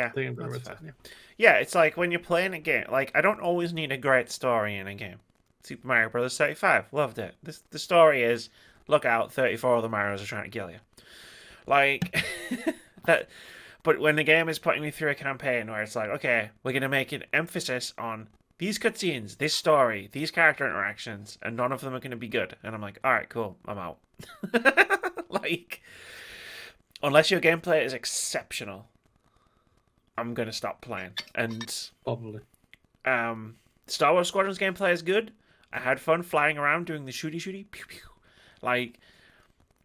I think I'm going to that's return. fair. Yeah, it's like when you're playing a game. Like, I don't always need a great story in a game. Super Mario Bros. 35, loved it. The story is, look out, 34 of the Marios are trying to kill you. Like that. But when the game is putting me through a campaign where it's like, okay, we're going to make an emphasis on these cutscenes, this story, these character interactions, and none of them are going to be good. And I'm like, all right, cool, I'm out. Like, unless your gameplay is exceptional, I'm going to stop playing. And Probably. Star Wars Squadrons gameplay is good. I had fun flying around doing the shooty, pew pew. Like,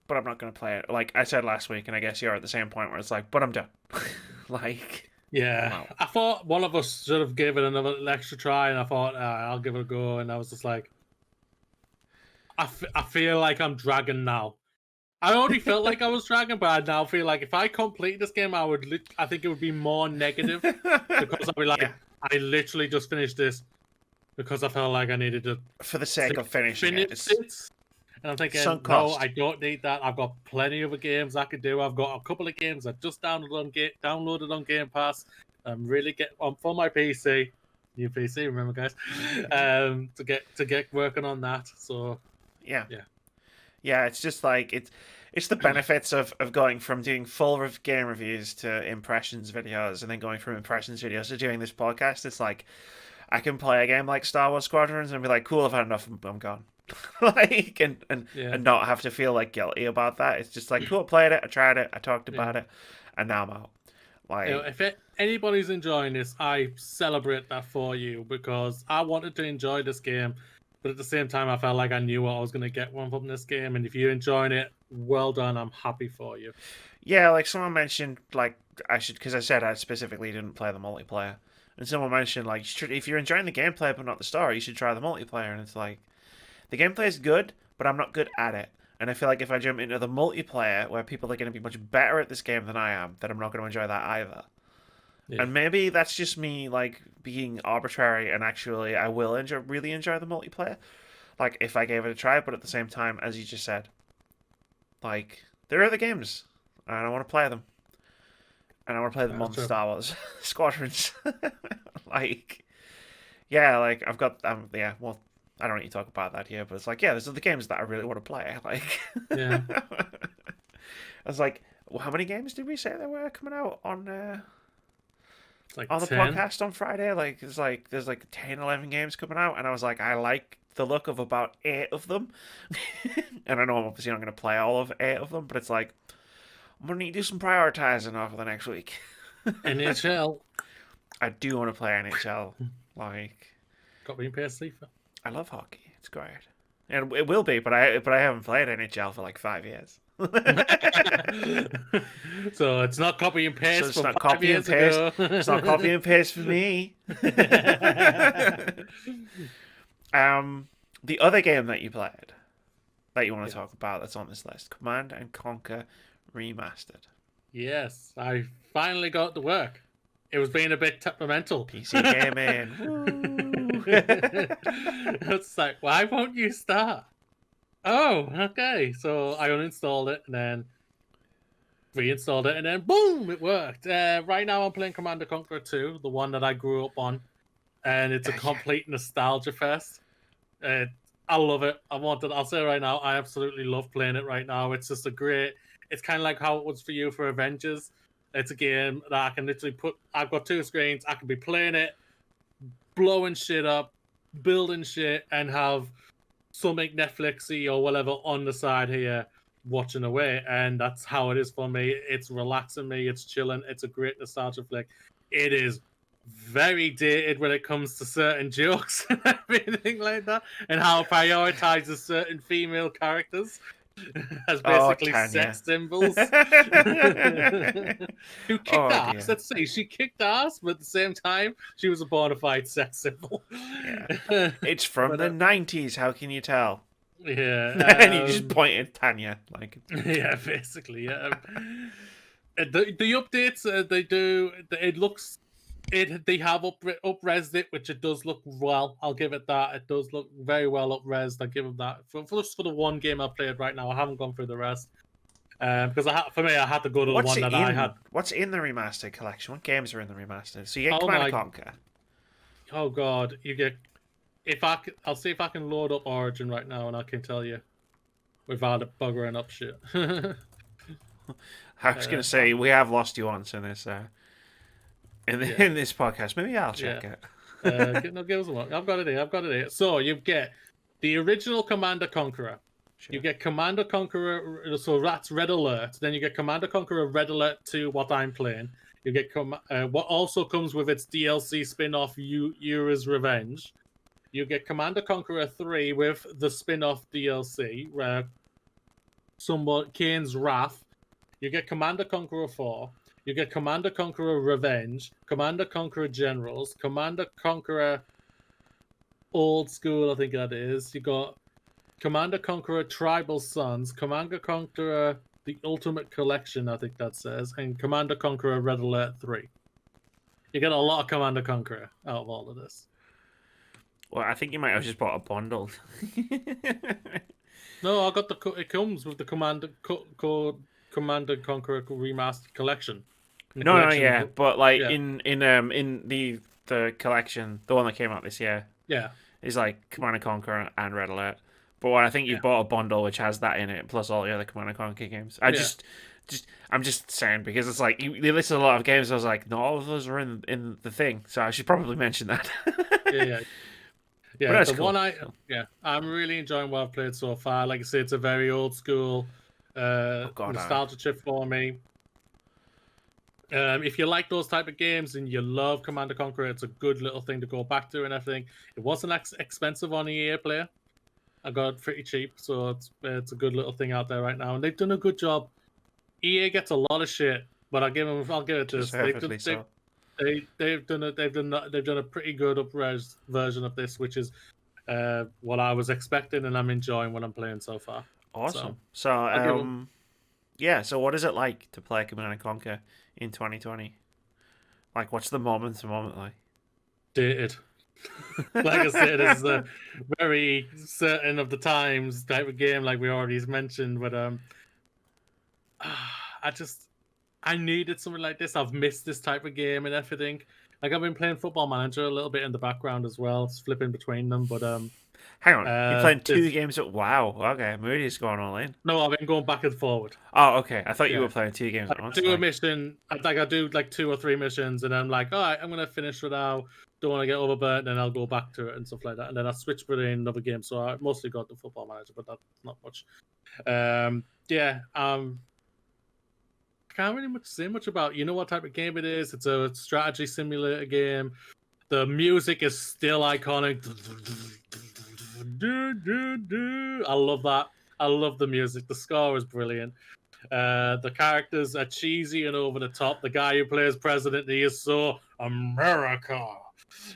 but I'm not going to play it. Like I said last week, and I guess you're at the same point where it's like, but I'm done. Like, yeah, I thought one of us should have given it another extra try, and I thought I'll give it a go, and I was just like, I feel like I'm dragging now. I already felt like I was dragging, but I now feel like if I complete this game, I think it would be more negative because I'd be like, yeah. I literally just finished this because I felt like I needed to for the sake of finishing it. And I'm thinking, no, I don't need that. I've got plenty of games I could do. I've got a couple of games I just downloaded on Game Pass. I'm really for my PC, new PC. Remember, guys, to get working on that. So yeah. It's just like it's the benefits of going from doing full game reviews to impressions videos, and then going from impressions videos to doing this podcast. It's like I can play a game like Star Wars Squadrons and be like, cool, I've had enough, I'm gone. Like and not have to feel like guilty about that. It's just like, cool, I played it, I tried it, I talked about it, and now I'm out. Like, if anybody's enjoying this, I celebrate that for you, because I wanted to enjoy this game, but at the same time I felt like I knew what I was going to get from this game, and if you're enjoying it, well done, I'm happy for you. Yeah, like someone mentioned, like I should, because I said I specifically didn't play the multiplayer. And someone mentioned like if you're enjoying the gameplay but not the story, you should try the multiplayer. And it's like the gameplay is good, but I'm not good at it. And I feel like if I jump into the multiplayer where people are going to be much better at this game than I am, then I'm not going to enjoy that either. Yeah. And maybe that's just me like being arbitrary, and actually I will really enjoy the multiplayer. Like if I gave it a try, but at the same time, as you just said, like there are other games, and I want to play them, and I want to play them on Star Wars Squadrons. Like, yeah, like I've got yeah. Well, I don't need to talk about that here, but it's like, yeah, there's other games that I really want to play. Like, Yeah. I was like, well, how many games did we say there were coming out on? Like On the 10. podcast on Friday, there's like 10, 11 games coming out, and I was like, I like the look of about 8 of them. And I know I'm obviously not going to play all of 8 of them, but it's like I'm going to need to do some prioritizing over the next week. NHL. I do want to play NHL. Like, Got me in PS3. I love hockey. It's great, and it will be. But I haven't played NHL for like 5 years. So it's not copy and paste. So it's from not 5 copy and years paste. ago. It's not copy and paste for me. The other game that you played that you want to talk about that's on this list, Command and Conquer Remastered. Yes, I finally got it to work. It was being a bit temperamental. PC gaming. Woo. It's like, why won't you start? Oh, okay. So I uninstalled it and then reinstalled it, and then boom, it worked. Right now I'm playing Command & Conquer 2, the one that I grew up on, and it's a complete nostalgia fest. I love it. I'll say right now, I absolutely love playing it right now. It's just it's kind of like how it was for you for Avengers. It's a game that I can literally I've got 2 screens, I can be playing it, blowing shit up, building shit, and have something Netflixy or whatever on the side here watching away, and that's how it is for me. It's relaxing me, it's chilling, it's a great nostalgia flick. It is very dated when it comes to certain jokes and everything like that, and how it prioritizes certain female characters as basically sex symbols. Who kicked ass? Dear. Let's say she kicked ass, but at the same time, she was a bona fide sex symbol. Yeah. It's from the 90s. How can you tell? Yeah, And you just point at Tanya, like. Yeah, basically. Yeah. The updates they do, it looks. They have up-resed it, which it does look well. I'll give it that. It does look very well up-resed. I'll give it that. For the one game I've played right now, I haven't gone through the rest. Because for me, I had to go to the one that I had. What's in the remastered collection? What games are in the remastered? So you get Command & Conquer. Oh God, you get. I'll see if I can load up Origin right now, and I can tell you without it buggering up shit. I was gonna say we have lost you once in this. In this podcast, maybe I'll check it. No, give us a look. I've got it here. So you get the original Command & Conqueror. Sure. You get Command & Conqueror, so that's Red Alert. Then you get Command & Conqueror Red Alert 2, what I'm playing. You get what also comes with its DLC spin-off, Yura's Revenge. You get Command & Conqueror 3 with the spin-off DLC, Kane's Wrath. You get Command & Conqueror 4. You get Command & Conqueror Revenge, Command & Conqueror Generals, Command & Conqueror Old School, I think that is. You got Command & Conqueror Tribal Sons, Command & Conqueror The Ultimate Collection, I think that says, and Command & Conqueror Red Alert 3. You get a lot of Command & Conqueror out of all of this. Well, I think you might have just bought a bundle. No, I got it comes with the Command & Conqueror Remastered Collection. No, yeah, but like in the collection, the one that came out this year, is like Command & Conquer and Red Alert. But I think you bought a bundle which has that in it, plus all the other Command & Conquer games. I'm just saying, because it's like you listed a lot of games. I was like, no, all of those are in the thing, so I should probably mention that. Yeah. The cool. I'm really enjoying what I've played so far. Like I say, it's a very old school nostalgia trip for me. If you like those type of games and you love Command & Conquer, it's a good little thing to go back to and everything. It wasn't expensive on EA Play. I got it pretty cheap, so it's a good little thing out there right now, and they've done a good job. EA gets a lot of shit, but I'll give it this. they've done a pretty good up-res version of this, which is what I was expecting, and I'm enjoying what I'm playing so far. Awesome. So So, I'll give them yeah. So, what is it like to play Command and Conquer in 2020? Like, what's the moment to moment like? dated. Like I said, it's a very certain of the times type of game, like we already mentioned. But I just I needed something like this. I've missed this type of game and everything. Like I've been playing Football Manager a little bit in the background as well, flipping between them. But Hang on, you're playing two this games at wow. Okay, Moody's going all in. no, I've been going back and forward. Oh, okay. I thought you Yeah. were playing two games at I once. do a Like, mission. I do like 2 or 3 missions, and I'm like, all right, I'm gonna finish for now. Don't want to get overburnt, and I'll go back to it and stuff like that. And then I switch between another game. So I mostly got the Football Manager, but that's not much. Yeah. Can't really say much about. You know what type of game it is? It's a strategy simulator game. The music is still iconic. I love that. I love the music. The score is brilliant. The characters are cheesy and over the top. The guy who plays president, he is so America,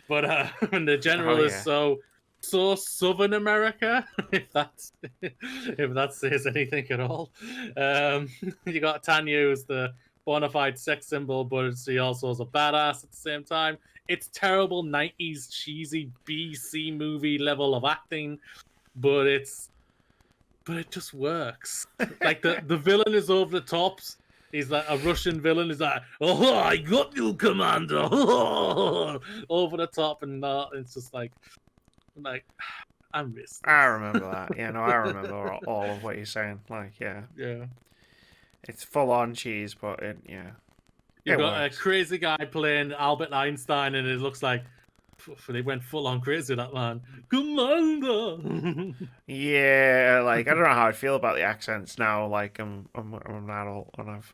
but and the oh general is yeah. so Southern America, if that says anything at all. You got Tanya, who's the bona fide sex symbol, but she also is a badass at the same time. It's terrible 90s cheesy BC movie level of acting, but it just works. Like the villain is over the tops. He's like a Russian villain. He's like, "Oh, I got you, Commander!" Over the top, and it's just like I miss. I remember that. Yeah, no, I remember all of what you're saying. Like, yeah, Yeah. it's full on cheese, but yeah, You it got works. a crazy guy playing Albert Einstein, and it looks like they went full on crazy. That man, Commander. Yeah, like I don't know how I feel about the accents now. Like I'm an adult and I've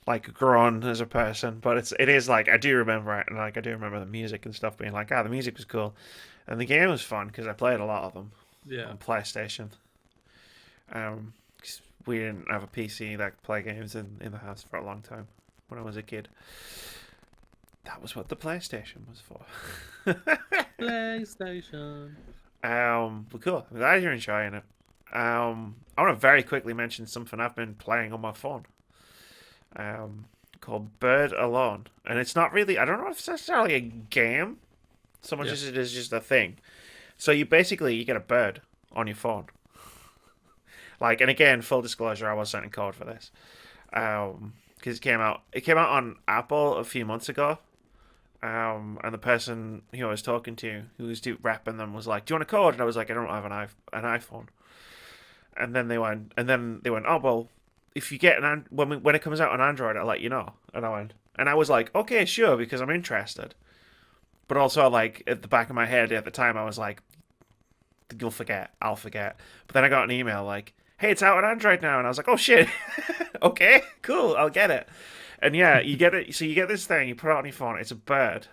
like grown as a person, but it is like I do remember it, and like I do remember the music and stuff being like, the music was cool, and the game was fun because I played a lot of them Yeah. on PlayStation. 'Cause we didn't have a PC that could play games in the house for a long time when I was a kid. That was what the PlayStation was for. PlayStation. But cool. I'm glad you're enjoying it. I want to very quickly mention something I've been playing on my phone. Called Bird Alone, and it's not really. I don't know if it's necessarily a game, so much as it is just a thing. So you get a bird on your phone. Like, and again, full disclosure, I was sending code for this, because it came out. It came out on Apple a few months ago. And the person who I was talking to, who was repping them, was like, "Do you want a code?" And I was like, "I don't have an iPhone." And then they went, "Oh well, if you get when it comes out on Android, I'll let you know." And I was like, "Okay, sure," because I'm interested. But also, like at the back of my head at the time, I was like, "You'll forget, I'll forget." But then I got an email like, "Hey, it's out on Android now," and I was like, "Oh shit, okay, cool, I'll get it." And yeah, you get it. So you get this thing, you put it on your phone. It's a bird,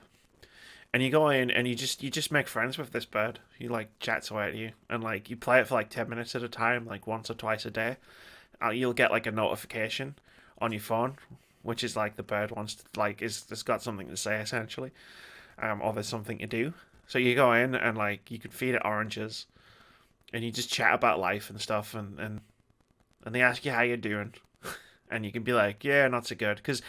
and you go in and you just make friends with this bird. He like chats away at you, and like you play it for like 10 minutes at a time, like once or twice a day. You'll get like a notification on your phone, which is like the bird wants to, like it's got something to say essentially, or there's something to do. So you go in and like you can feed it oranges, and you just chat about life and stuff, and they ask you how you're doing, and you can be like, yeah, not so good, because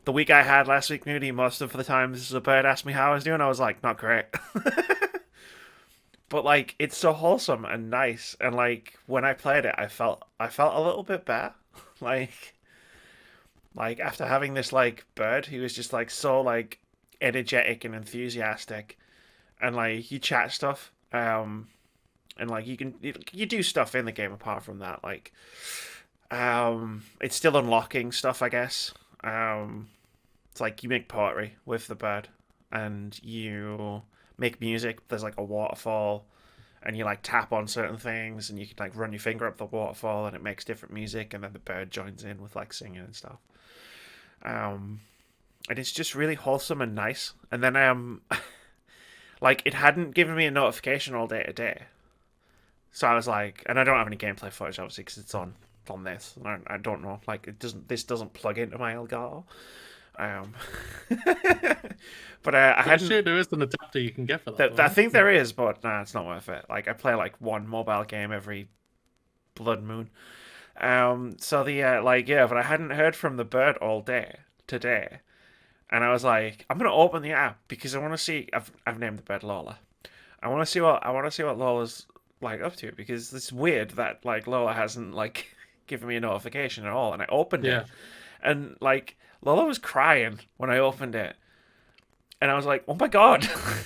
the week I had last week, Moody, most of the times the bird asked me how I was doing, I was like, not great. But like it's so wholesome and nice, and like when I played it, I felt a little bit better. like after having this like bird, he was just like so like energetic and enthusiastic, and like you chat stuff, and like you do stuff in the game apart from that, like it's still unlocking stuff, I guess. It's like you make pottery with the bird, and you make music. There's like a waterfall, and you like tap on certain things, and you can like run your finger up the waterfall, and it makes different music, and then the bird joins in with like singing and stuff. And it's just really wholesome and nice. And then like it hadn't given me a notification all day today, so I was like, and I don't have any gameplay footage obviously because it's on this. And I don't know, like this doesn't plug into my Elgato. But I I'm hadn't. sure there is an adapter you can get for that, though, I right? think there is, but nah, it's not worth it. Like I play like one mobile game every blood moon. So the but I hadn't heard from the bird all day today, and I was like, I'm gonna open the app because I want to see. I've named the bird Lola. I want to see what Lola's like up to because it's weird that like Lola hasn't like given me a notification at all, and I opened Yeah. it, and like Lola was crying when I opened it, and I was like, oh my god. What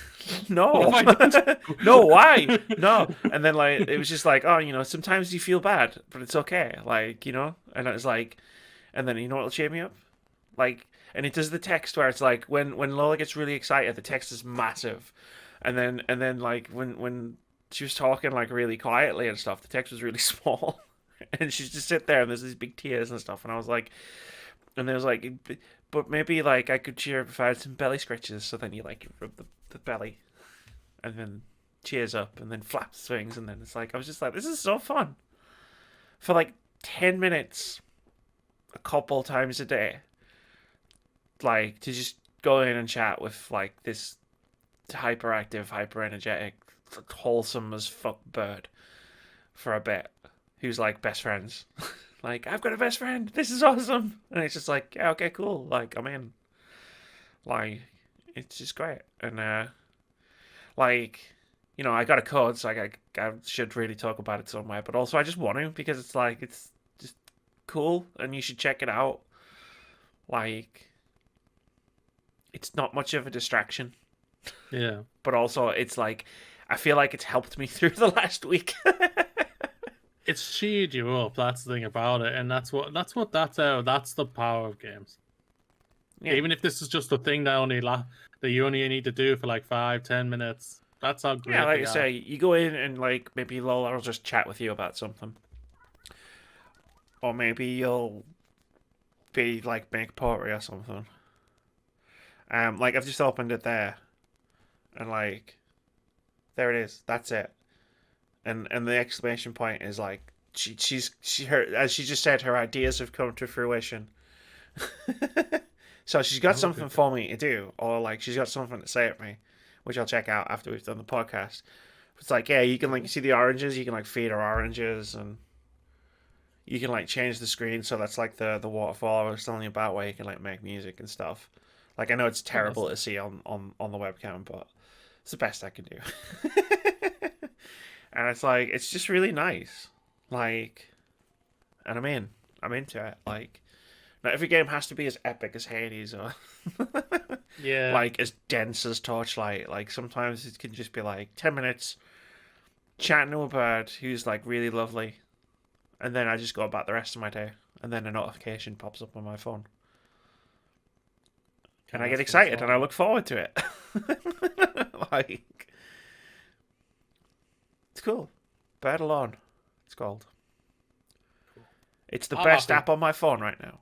No, have I done? no, why? No. And then like it was just like, oh, sometimes you feel bad, but it's okay. Like, and it was like, and then you know what'll cheer me up? Like, and it does the text where it's like when Lola gets really excited, the text is massive, and then like when she was talking like really quietly and stuff, the text was really small, and she's just sit there and there's these big tears and stuff, and I was like, and there was like, but maybe like I could cheer up if I had some belly scratches, so then you like rub the belly and then cheers up and then flaps wings and then it's like I was just like this is so fun for like 10 minutes a couple times a day, like to just go in and chat with like this hyperactive, hyper energetic, wholesome as fuck bird for a bit who's like best friends. Like, I've got a best friend, this is awesome, and it's just like, yeah, okay, cool, like I'm in. Like, it's just great. And like, I got a code, so I should really talk about it somewhere. But also, I just want to because it's like it's just cool, and you should check it out. Like, it's not much of a distraction, Yeah. but also it's like I feel like it's helped me through the last week. It's cheered you up. That's the thing about it, and that's the power of games. Yeah, Even if this is just a thing that you only need to do for like 5-10 minutes, that's how yeah. great Like they I are. say, you go in and like maybe Lola will just chat with you about something, or maybe you'll be like make pottery or something. Like I've just opened it there, and like there it is. That's it. And the exclamation point is like her, as she just said, her ideas have come to fruition. So she's got Okay. something for me to do, or like she's got something to say at me, which I'll check out after we've done the podcast. It's like, yeah, you can like see the oranges, you can like feed her oranges, and you can like change the screen so that's like the waterfall I was telling you about, where you can like make music and stuff. Like I know it's Oh, that's terrible to nice. see on the webcam, but it's the best I can do. And it's like it's just really nice. Like, and I'm into it. Like, not every game has to be as epic as Hades or Yeah. like as dense as Torchlight. Like sometimes it can just be like 10 minutes chatting to a bird who's like really lovely, and then I just go about the rest of my day, and then a notification pops up on my phone, and Can't I get ask for much excited more and I than look forward to it. Like, it's cool. Bird Alone, it's called. that. It's the I'm best happy. app on my phone right now.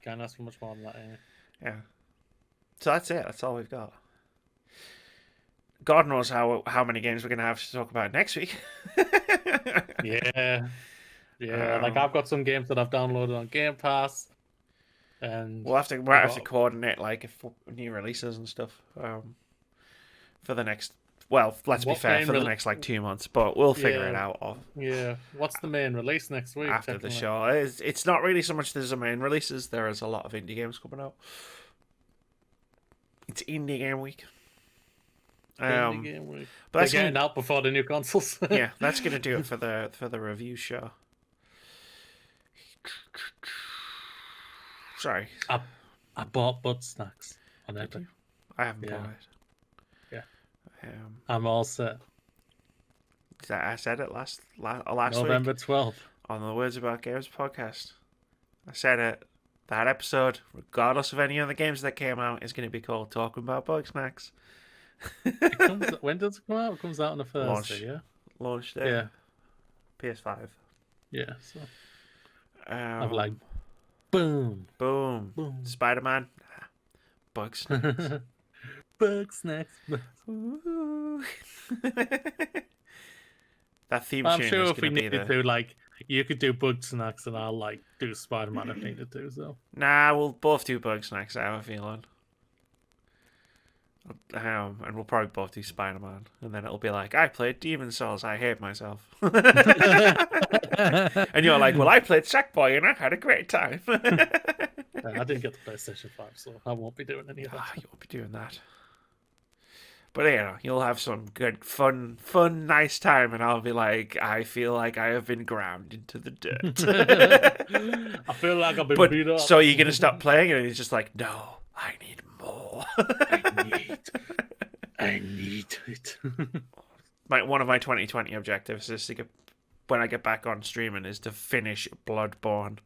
Can't ask for much more than that. Yeah. So that's it. That's all we've got. God knows how many games we're gonna have to talk about next week. Yeah. Yeah. Like I've got some games that I've downloaded on Game Pass, and We'll I have to got coordinate like if new releases and stuff for the next. Well, let's be what fair, main for the next like 2 months, but we'll figure it yeah. out off Yeah. What's the main release next week? after the Technically, show. It's not really so much there's a main releases. There is a lot of indie games coming out. It's indie game week. indie game week. But They're that's getting gonna, out before the new consoles. yeah, that's gonna do it for the review show. Sorry, I bought butt snacks on did Epic. you? I haven't Yeah. bought it. Yeah. Um, I'm all set. I said it last November week 12th. on the Words About Games podcast. I said it. That episode, regardless of any other games that came out, is going to be called Talking About Bug Snacks. When does it come out? It comes out on a Thursday, yeah? Launch day. Yeah. PS5. Yeah. So I'm like, Um, boom. boom. Boom. Spider-Man. Bug Snacks. Bug snacks. Ooh. That theme I'm tune sure is if we going to be needed the... to, like, You could do Bug Snacks and I'll like do Spider-Man if needed to. So Nah, we'll both do Bug Snacks, I have a feeling. And we'll probably both do Spider-Man. And then it'll be like, I played Demon Souls, I hate myself. And you're like, well, I played Sackboy and I had a great time. I didn't get the PlayStation 5, so I won't be doing any of that. You won't be doing that. But you'll have some good, fun, nice time, and I'll be like, I feel like I have been ground into the dirt. I feel like I've been beat up. So you're gonna stop playing it, and he's just like, no, I need more. I need it. One of my 2020 objectives is to when I get back on streaming, is to finish Bloodborne.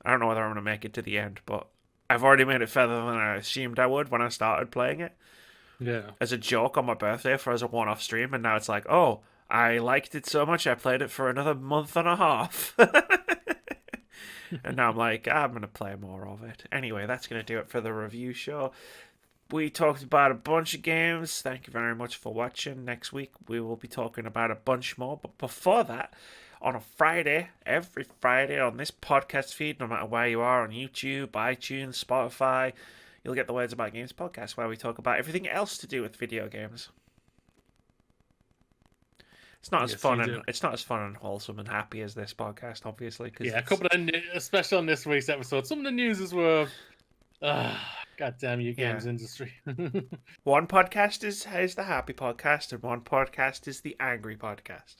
I don't know whether I'm gonna make it to the end, but I've already made it further than I assumed I would when I started playing it. Yeah. As a joke on my birthday as a one-off stream, and now it's like, oh, I liked it so much I played it for another month and a half. And now I'm like, I'm going to play more of it. Anyway, that's going to do it for the review show. We talked about a bunch of games. Thank you very much for watching. Next week, we will be talking about a bunch more. But before that, on a Friday, every Friday on this podcast feed, no matter where you are, on YouTube, iTunes, Spotify, you'll get the Words About Games podcast, where we talk about everything else to do with video games. It's not as fun and it's not as fun and wholesome and happy as this podcast, obviously. Yeah, a couple of especially on this week's episode, some of the news is were, God damn you, games industry. One podcast is the happy podcast, and one podcast is the angry podcast.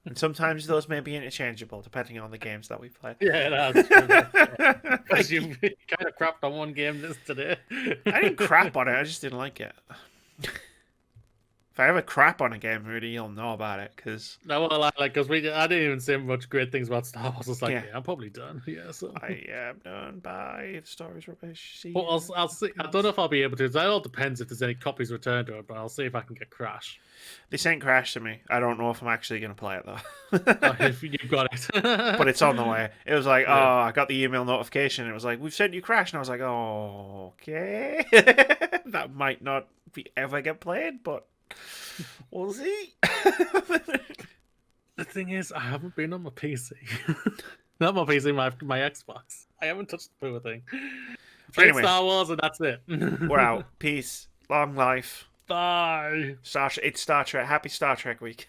And sometimes those may be interchangeable, depending on the games that we play. Yeah, that's true. Because you kind of crapped on one game today. I didn't crap on it, I just didn't like it. If I ever crap on a game, Rudy, you'll know about it, because... No, well, I didn't even say much great things about Star Wars. I was like, yeah, I'm probably done. Yeah, so... I am done. Bye. The story's rubbish. But I'll see. I don't know if I'll be able to. It all depends if there's any copies returned to it, but I'll see if I can get Crash. They sent Crash to me. I don't know if I'm actually going to play it, though. If you've got it. But it's on the way. It was like, I got the email notification. It was like, we've sent you Crash. And I was like, oh, okay. That might not ever get played, but we'll see. The thing is, I haven't been on my PC. Not my PC, my Xbox. I haven't touched the poor thing. Anyway, Star Wars, and that's it. We're out. Peace. Long life. Bye. It's Star Trek. Happy Star Trek week.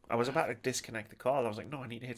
I was about to disconnect the call. I was like, no, I need to hit